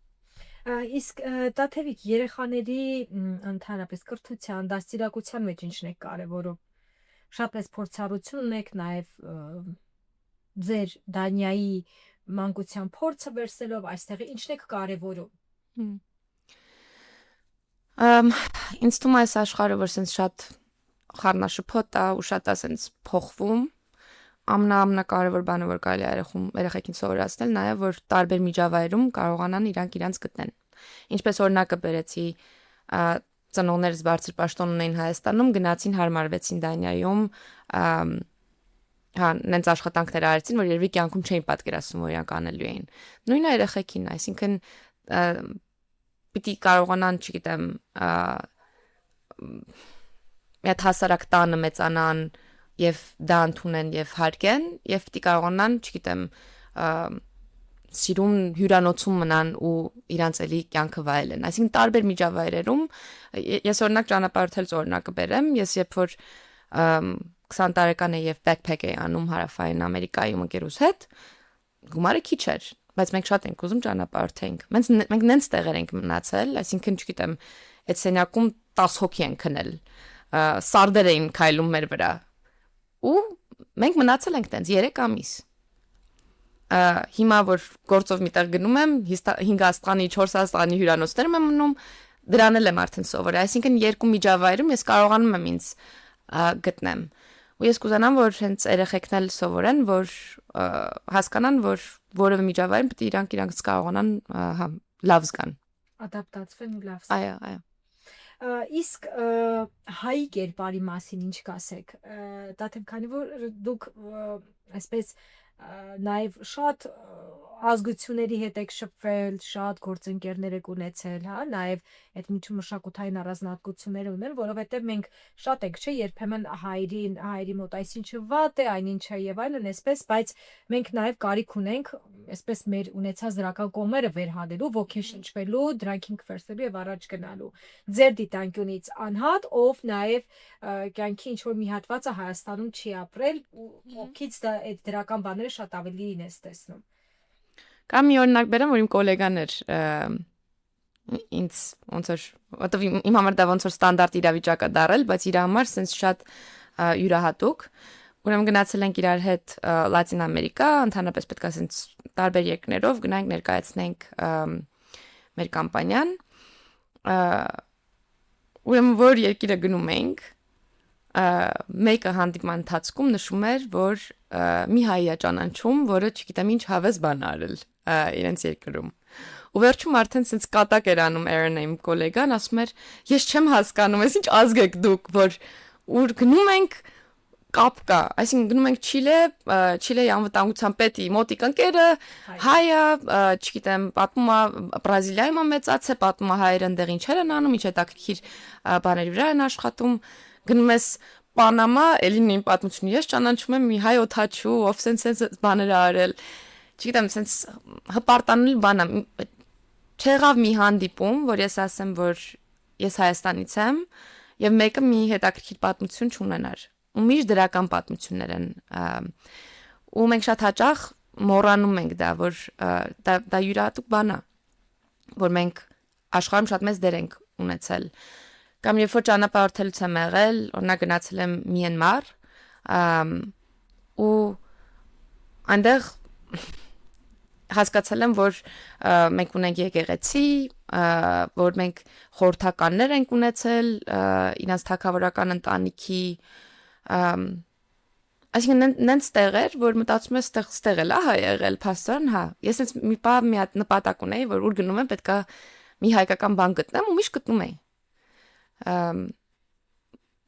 Իսկ Տաթևիկ, երեխաների ընդհանրապես կրթության, դաստիարակության մեջ ինչն է կարևորում։ Շատ մեծ փորձառություն ունեք նաև ձեր Դանիայի մանկության փորձը վերցնելով այստեղի ինչն եք կարևորում։ Ինձ թվում է այս աշխարհը որ sense շատ խառնաշփոթ է ու շատ է sense փոխվում։ Ամենակարևոր բանը որ կարելի է երեխեքին սովորացնել նաև որ տարբեր միջավայրում կարողանան իրանք գտնեն։ Ինչպես օրինակը բերեցի, ծնողներս բարձր պաշտոն ունեին Հայաստանում, գնացին հարմարվեցին Դանիայում, հա նենց աշխատանքներ արեցին, որ երևի կյանքում չէին պատկերացնում, որ իրանք անելու էին։ Նույնը երեխեքին, այսինքն պիտի կարողանան, չգիտեմ, մի հատ հասարակ տանը մեծանան եւ դա ընդունեն եւ հարգեն եւ պիտի կարողանան, չգիտեմ, սիրուն հյուրանոցում մնան ու իրանց էլի կյանքը վայելեն։ Այսինքն տարբեր միջավայրերում ես օրինակ ճանապարհորդելուց օրինակը բերեմ, ես երբ որ 20 տարեկան եմ եւ backpack էի անում հարավային Ամերիկայում ընկերուս հետ, գումարը քիչ էր, բայց մենք շատ ենք ուզում ճանապարհորդենք։ Մենք նենց տեղեր ենք մնացել, այսինքն չգիտեմ, այդ սենյակում 10 հոգի են քնել, սարդեր էին քայլում մեր վրա։ Ու մենք մնացել ենք տենց 3 ամիս։ Հիմա որ գործով միտեղ գնում եմ 5 աստղանի, 4 աստղանի հյուրանոցներում եմ մնում, դրան եմ արդեն սովորել, այսինքն երկու միջավայրում ես կարողանում եմ ինձ գտնեմ։ Ու ես կուզանամ, որ հենց երեխեքն էլ սովորեն, որ հասկանան, որ որևէ միջավայրում պետք է իրանք կարողանան լավ զգան։ Ադապտացվեն ու լավ։ Այո։ Իսկ հայի կերպարի մասին ինչ կասեք։ Դատեմ, քանի որ դուք այսպես նաև շատ ազգությունների հետ եք շփվել, շատ գործընկերներ եք ունեցել, հա, նաև այդ մշակութային առանձնահատկությունները ունեն, որովհետև մենք շատ ենք, չէ, երբեմն հայերի մոտ այսինչը վատ է, այնինչը եւ այլն, այսպես, բայց մենք նաև կարիք ունենք, այսպես մեր ունեցած դրական կողմերը վերհանելու, ոգեշնչվելու, դրանքին քվերսելու եւ առաջ գնալու։ Ձեր դիտանկյունից անհատ, ով նաև կյանքի ինչ որ մի հատվածը Հայաստանում չի ապրել, ովքից դա այդ դրական բաները շատ ավելին ես տեսնում։ Կամ մի օրինակ բերեմ, որ իմ գոլեգան էր ինձ ոնց որ որտեվ իմ համար դա ոնց որ ստանդարտ իրավիճակ է դարել, բայց իր համար sense շատ յուրահատուկ։ Ուրեմն գնացել ենք իրար հետ Լատին Ամերիկա, ընդհանրապես պետք է sense տարբեր երկրներով գնանք ներկայացնենք մեր կամպանիան։ Ուրեմն որ երկիրը գնում ենք, մեկը հանդիպման ընթացքում նշում էր, որ մի հայ է ճանաչում, որը չգիտեմ ինչ հավես բան արել իրենց երկրում։ Ու վերջում արդեն sense կատակ էր անում Aaron-ը իմ գոլեգան, ասում էր, ես չեմ հասկանում, ես ինչ ազգ եք դուք, որ ուր գնում ենք կապ կա, այսինքն գնում ենք Չիլեի անվտանգության պետի մոտիկ ընկերը, հայը, չգիտեմ, պատմում է Բրազիլիայում է մեծացել, պատմում է հայերը այնտեղ ինչեր են անում, ինչ հետաքրքիր բաների վրա են աշխատում, գնում ես Պանամա, էլի նույն պատմությունը, ես ճանաչում եմ մի հայ օթաչու, ով sense բաներ արել, չգիտեմ, sense հպարտանալ բան է, չեղավ մի հանդիպում, որ ես ասեմ, որ ես Հայաստանից եմ, եւ մեկը մի հետաքրքիր պատմություն չունենար։ Ու միշտ դրական պատմություններ են ու մենք շատ հաճախ մոռանում ենք դա, որ դա յուրահատուկ բան է, որ մենք աշխարհում շատ մեծ դեր ենք ունեցել։ Կամ երբ որ ճանապարհորդելուց եմ եղել, օրինակ գնացել եմ Մյանմար, ու այնտեղ հասկացել եմ, որ մենք ունենք եկեղեցի, որ մենք խորհրդականներ ենք ունեցել, իրենց թագավորական ընտանիքի, այսինքն նենց տեղեր, որ մտածում ես ստեղ էլ է հայ եղել, փաստորեն, հա։ Ես ինձ մի հատ նպատակ ունեի, որ ուր գնում եմ, պետքա մի հայկական բան գտնեմ ու միշտ գտնում էի։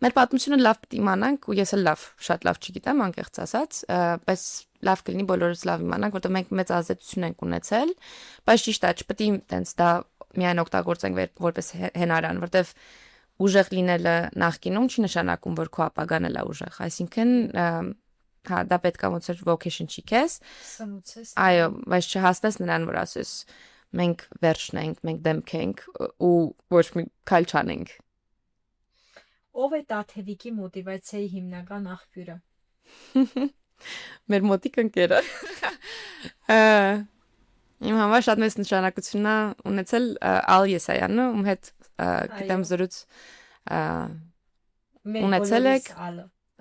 Մեր պատմությունը լավ պիտի իմանանք ու ես էլ շատ լավ չգիտեմ, անկեղծ ասած, բայց լավ կլինի բոլորս լավ իմանանք, որտեղ մենք մեծ ազդեցություն ենք ունեցել, բայց ճիշտ է, չպետք է տենց դա միայն օգտագործենք որպես հենարան, որտեղ ուժեղ լինելը նախկինում չի նշանակում, որ քո ապագան էլ է ուժեղ, այսինքն հա դա պետք է ոնց որ vocation-չի քեզ։ Սնուցես։ Այո, բայց չհասնես նրան, որ ասես մենք վերջն ենք, մենք դեմք ենք ու ոչ մի քայլ չանենք։ Ով է Տաթևիկի մոտիվացիայի հիմնական աղբյուրը։ Մեր մոտիկ ընկերը։ Իմ համար շատ մեծ նշանակություն է ունեցել Ալ Եսայանը, ում հետ գիտեմ զրույց ունեցել եք։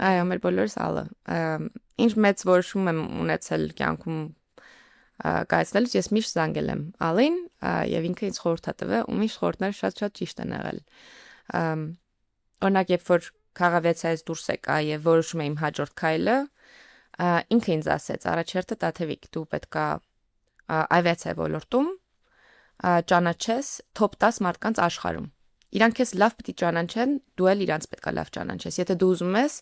Այո, մեր բոլորս Ալը։ Ինչ մեծ որոշում եմ ունեցել կյանքում կայացնելուց, ես միշտ զանգել եմ Ալին եւ ինքը ինձ խորհուրդ է տվել ու միշտ խորհուրդները շատ ճիշտ են եղել։ Օրինակ, երբ որ քաղաքացիայից դուրս եկա եւ որոշում եմ հաջորդ քայլը, ինքը ինձ ասեց. առաջերտը Տաթևիկ, դու պետքա ավիացիայի ոլորտում ճանաչես top 10 մարդկանց աշխարհում։ Իրանք քեզ լավ պետք է ճանաչեն, դու էլ իրանց պետքա լավ ճանաչես։ Եթե դու ուզում ես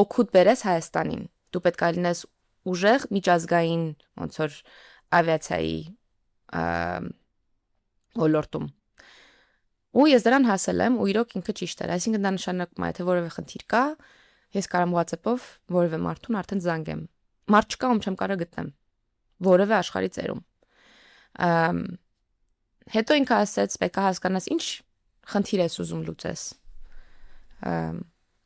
օգուտ բերես Հայաստանին, դու պետք է լինես ուժեղ միջազգային ոնց որ ավիացիայի ոլորտում։ Ու ես դրան հասել եմ ու իրոք ինքը ճիշտ էր, այսինքն դա նշանակում է, թե որևէ խնդիր կա, ես կարամ WhatsApp-ով որևէ մարդուն արդեն զանգեմ։ Մարդ չկա, ում չեմ կարող գտնեմ, որևէ աշխարհի ծերում։ Հետո ինքը ասաց, պետք է հասկանաս ինչ խնդիր ես ուզում լուծես։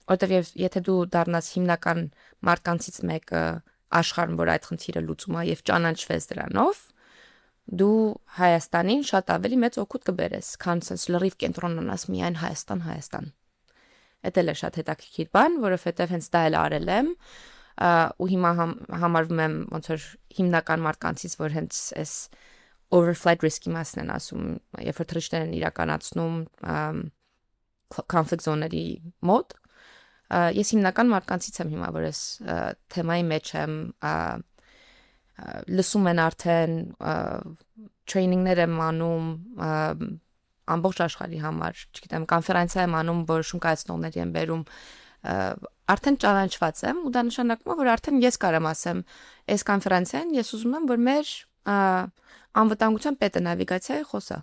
Որտեվ եթե դու դառնաս հիմնական մարդկանցից մեկը աշխարհում, որ այդ խնդիրը լուծում է եւ ճանաչվես դրանով, դու Հայաստանին շատ ավելի մեծ օգուտ կբերես, քան sense լրիվ կենտրոնանաս միայն Հայաստան։ Դա էլ է շատ հետաքրքիր բան, որովհետեւ հենց դա էլ արել եմ, ու հիմա համարվում եմ ոնց որ հիմնական մարդկանցից, որ հենց այս overflight risk-ի մասն են ասում, երբ որ թռիչքներ են իրականացնում conflict zone-ների մոտ, ես հիմնական մարդկանցից եմ հիմա, որ այս թեմայի մեջ եմ, լսում են արդեն training-ներ եմ անում ամբողջ աշխարհի համար, չգիտեմ, կոնֆերանսիա եմ անում, որոշում կայացնողների եմ բերում, արդեն ճանաչված եմ ու դա նշանակում է, որ արդեն ես կարամ ասեմ, այս կոնֆերանսիան ես ուզում եմ, որ մեր անվտանգության պետը նավիգացիայի խոսա։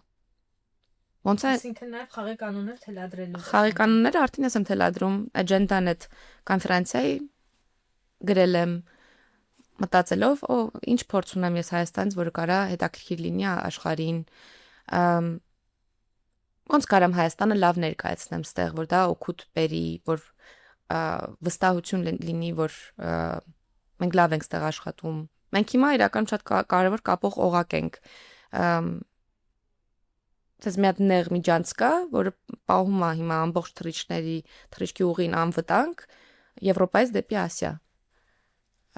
Ոնց է։ Այսինքն նաև խաղի կանոններ թելադրելու։ Խաղի կանոնները արդեն ես եմ թելադրում, աջենդան այդ կոնֆերանսիայի գրել եմ մտածելով, ինչ փորձ ունեմ ես Հայաստանից, որը կարա հետաքրքիր լինի աշխարհին։ Ոնց կարամ Հայաստանը լավ ներկայացնեմ ստեղ, որ դա օգուտ բերի, որ վստահություն լինի, որ մենք լավ ենք ստեղ աշխատում։ Մենք հիմա իրական շատ կարևոր կապող օղակ ենք։ Դες մի հատ նեղ միջանց կա, որը պահում է հիմա ամբողջ թռիչքի ուղին անվտանգ Եվրոպայից դեպի Ասիա։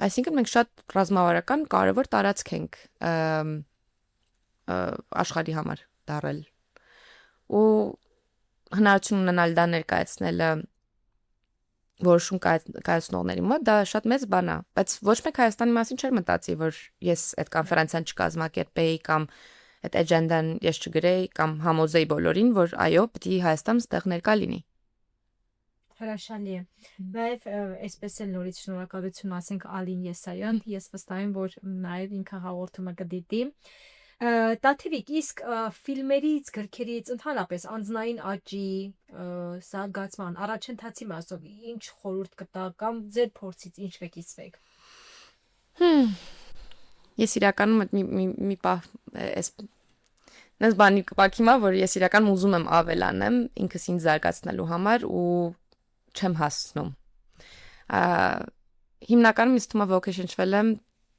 Այսինքն մենք շատ ռազմավարական կարևոր տարածք ենք աշխարհի համար դարել։ Ու հնարություն ունենալ դա ներկայացնելը որոշում կայացնողների մոտ դա շատ մեծ բան է, բայց ոչ մեկ Հայաստանի մասին չէր մտածի, որ ես այդ կոնֆերանսիան չկազմակերպեի կամ այդ աջենդան ես չգրեի կամ համոզեի բոլորին, որ այո, պետք է Հայաստան ստեղ ներկա լինի։ Հրաշալի է։ Նաև այսպես էլ նորից շնորհակալություն ասենք Ալին Եսայան, ես վստահ եմ, որ նաև ինքը հաղորդումը կդիտի։ Տաթևիկ, իսկ ֆիլմերից, գրքերից, ընդհանրապես անձնային աճի, զարգացման, առաջընթացի մասով ինչ խորհուրդ կտաք կամ ձեր փորձից ինչ կկիսվեք։ Ես իրականում մի պահ այս բանի կպակիմա, որ ես իրականում ուզում եմ ավելանեմ ինքս ինձ զարգացնելու համար ու չեմ հասնում։ Հիմնականում ինձ թվում է ոգեշնչվել եմ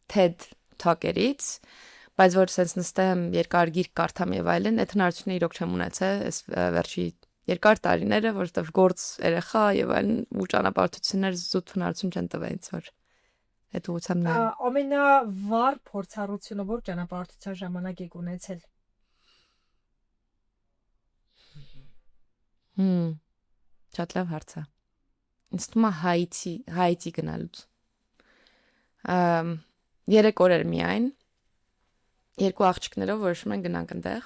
TED Talk-երից, բայց որ sense նստեմ երկար գիրք կարդամ եւ այլն, այդ հնարավորությունը իրոք չեմ ունեցել այս վերջի երկար տարիները, որովհետեւ գործ երեխա եւ այլն ու ճանապարհորդություններ զուտ հնարավորություն չեն տվել ինձ որ այդ ուղղությամբ նա ամենավառ փորձառությունը որ ճանապարհորդության ժամանակ եք ունեցել։ Շատ լավ հարց է։ Ինձ թվում է Հայիթի գնալուց։ 3 օր էր միայն։ Երկու աղջիկներով որոշում են գնանք այնտեղ։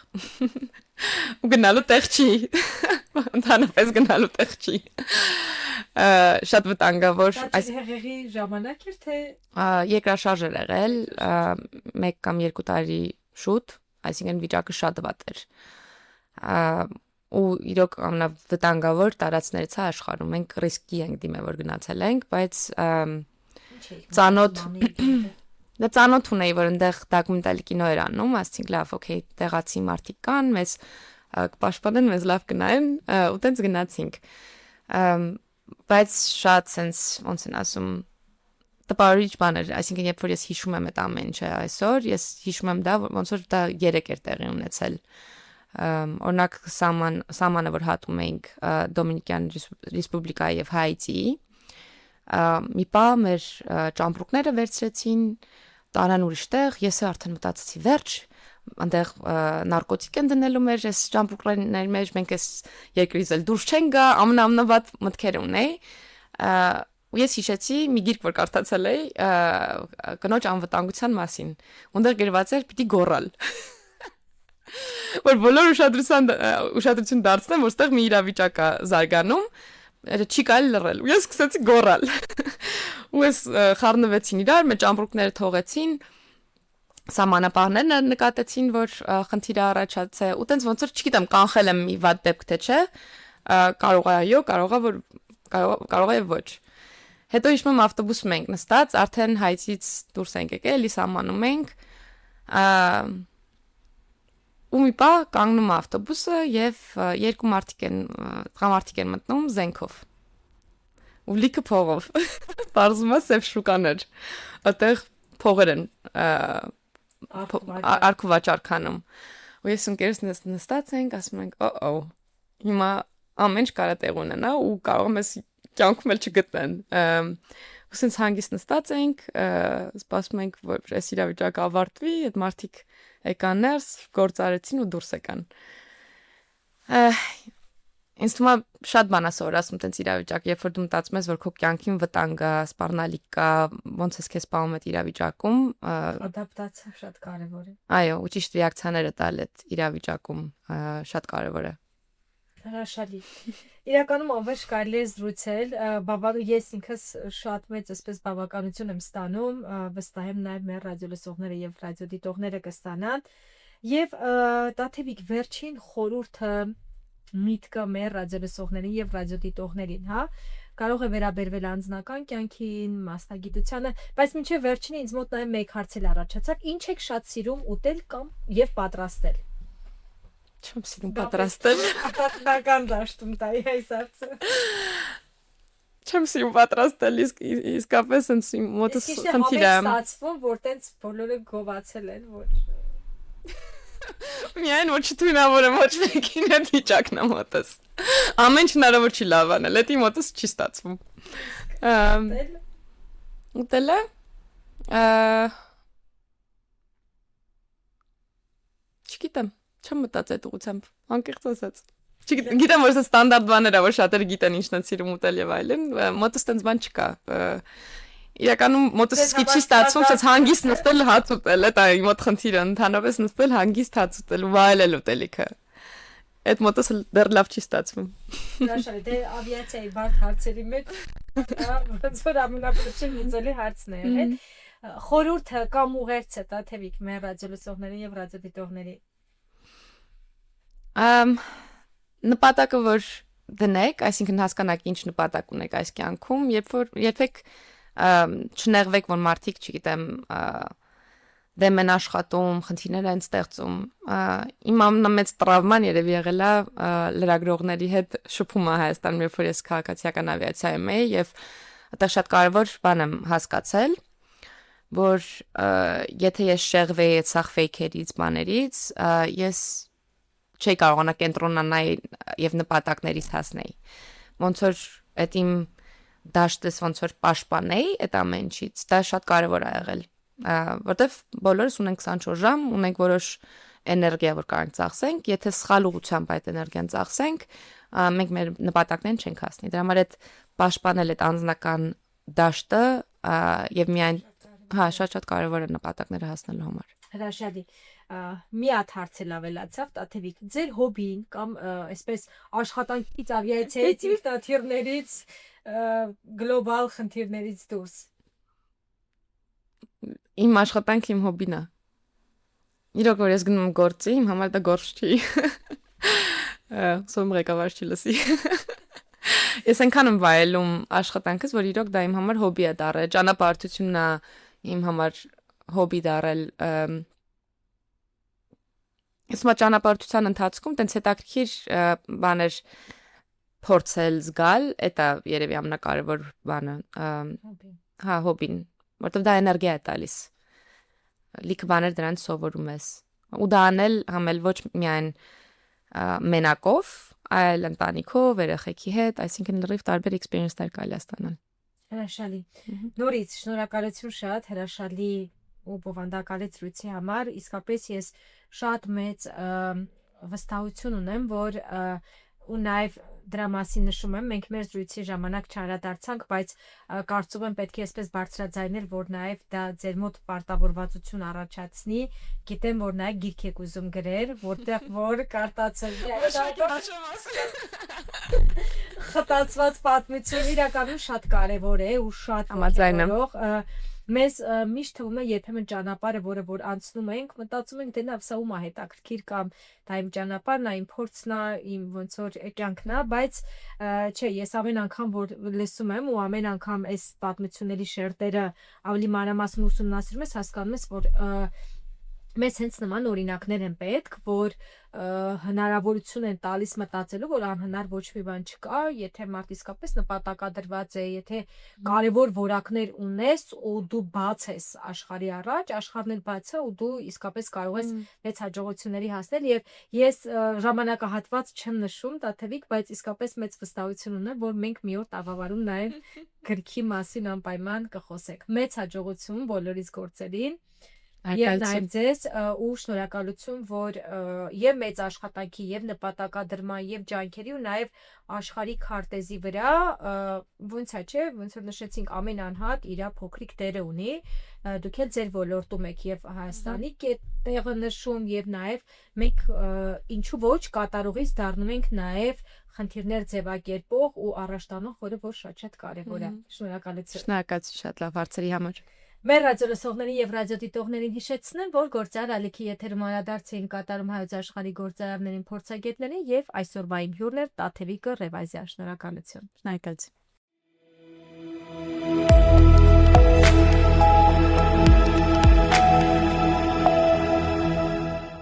Ու գնալու տեղ չի։ Ընդհանրապես գնալու տեղ չի։ Շատ վտանգավոր, այս հեղեղի ժամանակ էր թե երկրաշարժ էր եղել 1 կամ 2 տարի շուտ, այսինքն վիճակը շատ վատ էր։ Ու իրոք ամենավտանգավոր տարածքներից է աշխարհում։ Մենք ռիսկի ենք դիմել, որ գնացել ենք, բայց ծանոթ Դա ծանոթ ունեի, որ այնտեղ դոկումենտալի կինո էր անում, ասեցինք լավ, օքեյ, տեղացի մարդիկ կան, մեզ կպաշտպանեն, մեզ լավ կնայեն, ու տենց գնացինք։ Բայց շատ sense ոնց են ասում, տպավորիչ բան էր, այսինքն երբ որ ես հիշում եմ այդ ամեն ինչը այսօր, ես հիշում եմ դա, ոնց որ դա 3 էր տեղի ունեցել։ Օրինակ սամանը, որ հատում էինք Դոմինիկյան Ռեսպուբլիկայի եւ Հայիթիի, մի պահ մեր ճամպրուկները վերցրեցին, տարան ուրիշ տեղ, ես արդեն մտածեցի վերջ, այնտեղ նարկոտիկ են դնելու մեր այս ճամպրուկների մեջ, մենք այս երկրից էլ դուրս չենք գա, ամենավատ մտքեր ունեի, ու ես հիշեցի մի գիրք, որ կարդացել էի կնոջ անվտանգության մասին, որտեղ գրված էր պիտի գոռալ, որ բոլոր ուշադրություն դարձնեն, որ ստեղ մի իրավիճակ է զարգանում, չի կարելի լռել, ու ես սկսեցի գոռալ, ու ես խառնվեցին իրար, մեջ ամբրուկները թողեցին, սահմանապահներն նկատեցին, որ խնդիրը առաջացե, ու տենց ոնց որ չգիտեմ, կանխել եմ մի վատ դեպք թե չէ, կարող է այո, կարող է ոչ։ Հետո հիշում եմ ավտոբուսում ենք նստած, արդեն Հայցից դուրս ենք եկել, էլի սահմանում ենք, ու մի պահ կանգնում է ավտոբուսը եւ երկու տղամարդիկ են մտնում զենքով։ Ու լիքը փողով։ Բարձում է սև շուկաներ։ Այդտեղ փողեր են արքուվաճառքանում։ Ու ես ընկերս նստած ենք, ասում ենք, հիմա ամեն ինչ կարա տեղ ունենա ու կարող եմ ես կյանքում էլ չգտնեն։ Ու սենց հանգիստ նստած ենք, սպասում ենք, որ այս իրավիճակը ավարտվի, այդ մարդիկ եկան ներս, գործ արեցին ու դուրս եկան։ Ինձ թվում է շատ բան է սովորացնում տենց իրավիճակ, երբ որ դու մտածում ես, որ քո կյանքին վտանգ կա, սպառնալիք կա, ոնց ես քեզ սպանում այդ իրավիճակում, ադապտացիա շատ կարևոր է։ Այո, ու ճիշտ ռեակցիաները տալ այդ իրավիճակում շատ կարևոր է։ Հրաշալի։ Իրականում անվերջ կարելի է զրուցել, բավական ես ինքս շատ մեծ այսպես բավականություն եմ ստանում, վստահ եմ նաև մեր ռադիոլսողները եւ ռադիոդիտողները կստանան։ Եվ Տաթևիկ վերջին խորհուրդը միտքը մեր ռադիոլսողներին եւ ռադիոդիտողներին, հա, կարող է վերաբերվել անձնական կյանքին, մասնագիտությանը, բայց մինչեւ վերջինը ինձ մոտ նաեւ մեկ հարց էլ առաջացավ. ինչ եք շատ սիրում ուտել կամ եւ պատրաստել։ Չեմ սիրում պատրաստել։ Պատմական դաշտում տայի այս հարցը։ Չեմ սիրում պատրաստել, իսկապես ինձ մոտս խնդիր է։ Ստացվում, որ տենց բոլորը գովացել են, ոչ։ Միայն ոչ թույնավորեմ ոչ մեկին այդ վիճակն է մոտս։ Ամեն ինչ հնարավոր չի լավ անել, դա մոտս չի ստացվում։ Ուտելը։ Չգիտեմ, չեմ մտածել այդ ուղղությամբ, անկեղծ ասած։ Չգիտեմ, որ սա ստանդարտ բաներ է, որ շատերը գիտեն ինչն է սիրում ուտել եւ այլն, մոտս տենց բան չկա։ Իրականում մոտս չի ստացվում, ասած հանգիստ նստել հաց ուտել, դա իմ մոտ խնդիրը, ընդհանրապես նստել հանգիստ հաց ուտել ու վայելել ուտելիքը։ Այդ մոտս դեռ լավ չի ստացվում։ Հրաշալի, դե ավիացիայի բարդ հարցերի մեջ ոնց որ ամենապրոջեկտ լուծելի հարցն է եղել։ Խորհուրդը կամ ուղերձը Տաթևիկ մեր ռադիոլսողներին եւ ռադիոդիտողների։ Նպատակը որ դնեք, այսինքն հասկանաք ինչ նպատակ ունեք այս կյանքում, երբեք չնեղվեք, որ մարդիկ, չգիտեմ, դեմ են աշխատում, խնդիրներ են ստեղծում։ Իմ ամենամեծ տրավման երևի եղել է լրագրողների հետ շփումը Հայաստանում, երբ որ ես քաղաքացիական ավիացիայում էի եւ այդտեղ շատ կարեւոր բան եմ հասկացել, որ եթե ես շեղվեի այդ սախ ֆեյքերից, բաներից, ես չէի կարողանա կենտրոնանալ եւ նպատակներից հասնել։ Ոնց որ այդ իմ դաշտս ոնց որ պաշտպանեի այդ ամեն ինչից, դա շատ կարևոր է եղել, որտեվ բոլորս ունենք 24 ժամ, ունենք որոշ էներգիա, որ կարող ենք ծախսենք, եթե սխալ ուղղությամբ այդ էներգիան ծախսենք, մենք մեր նպատակներին չենք հասնի։ Դրա համար այդ պաշտպանել այդ անձնական դաշտը եւ միայն շատ կարևոր է նպատակները հասնելու համար։ Հրաշալի։ Մի հատ հարց էլ ավելացավ, Տաթևիկ, ձեր հոբին կամ այսպես աշխատանքից, ավիացիայից, ինքնաթիռներից, գլոբալ խնդիրներից դուրս։ Իմ աշխատանքը իմ հոբին է։ Իրոք որ ես գնում եմ գործի, իմ համար դա գործ չի։ Սոմ ղեկավար չի լսի։ Ես այնքան եմ վայելում աշխատանքս, որ իրոք դա իմ համար հոբի է դառել, ճանապարհորդությունն է իմ համար հոբի դառել։ Ես մա ճանապարհորդության ընթացքում տենց հետաքրքիր բաներ փորձել զգալ, դա երևի ամենակարևոր բանը։ Հա, հոբին, որտեղ դա էներգիա է տալիս։ Լիքը բաներ դրանից սովորում ես։ Ու դա անել համել ոչ միայն մենակով, այլ ընտանիքով, երեխեքի հետ, այսինքն լրիվ տարբեր էքսպերիենսներ կարելի է ստանալ։ Հրաշալի։ Նորից շնորհակալություն շատ հրաշալի ու բովանդակալի զրույցի համար, իսկապես ես շատ մեծ վստահություն ունեմ, որ ու նաև դրա մասին նշում եմ, մենք մեր զրույցի ժամանակ չանդրադարձանք, բայց կարծում եմ պետք է այսպես բարձրաձայնել, որ նաև դա ձեր մոտ պարտավորվածություն առաջացնի։ Գիտեմ, որ նաև գիրք եք ուզում գրել, որտեղ որ կարտացել։ մտածված պատմություն իրականում շատ կարևոր է ու շատ Համաձայնեմ։ Մեզ միշտ թվում է երբեմն ճանապարհը, որը որ անցնում ենք, մտածում ենք դե լավ, սա ում է հետաքրքիր կամ դա իմ ճանապարհն է, իմ փորձն է, իմ ոնց որ կյանքն է, բայց չէ, ես ամեն անգամ որ լսում եմ ու ամեն անգամ այս պատմությունների շերտերը ավելի մանրամասն ուսումնասիրում ես, հասկանում ես, որ մեզ հենց նման օրինակներ են պետք, որ հնարավորություն են տալիս մտածելու, որ անհնար ոչ մի բան չկա, եթե մարդ իսկապես նպատակադրված է, եթե կարևոր որակներ ունես ու դու բաց ես աշխարհի առաջ, աշխարհն էլ բաց է ու դու իսկապես կարող ես մեծ հաջողությունների հասնել եւ ես ժամանակահատված չեմ նշում, Տաթևիկ, բայց իսկապես մեծ վստահություն ունեմ, որ մենք մի օր տաղավարում նաեւ գրքի մասին անպայման կխոսենք։ Մեծ հաջողություն բոլորիս գործերին։ Եվ նաև ձեզ ու շնորհակալություն, որ եւ մեծ աշխատանքի եւ նպատակադրման եւ ջանքերի ու նաև աշխարհի քարտեզի վրա ոնց է, չէ, ոնց որ նշեցինք, ամեն անհատ իր փոքրիկ դերը ունի, դուք էլ ձեր ոլորտում եք եւ Հայաստանի տեղը նշում եւ նաև մենք ինչու ոչ կատարողից դառնում ենք նաև խնդիրներ ձևակերպող ու առաջ տանող, որը որ շատ կարևոր է։ Շնորհակալություն։ Շնորհակալություն շատ լավ հարցերի համար։ Մեր ռադիոլսողներին եւ ռադիոդիտողներին հիշեցնեմ, որ գործար ալիքի եթերում անդրադարձ էին կատարում հայոց աշխարհի գործարարներին, փորձագետներին եւ այսօրվա իմ հյուրն էր Տաթևիկը Ռևազյան։ Շնորհակալություն։ Շնորհակալություն։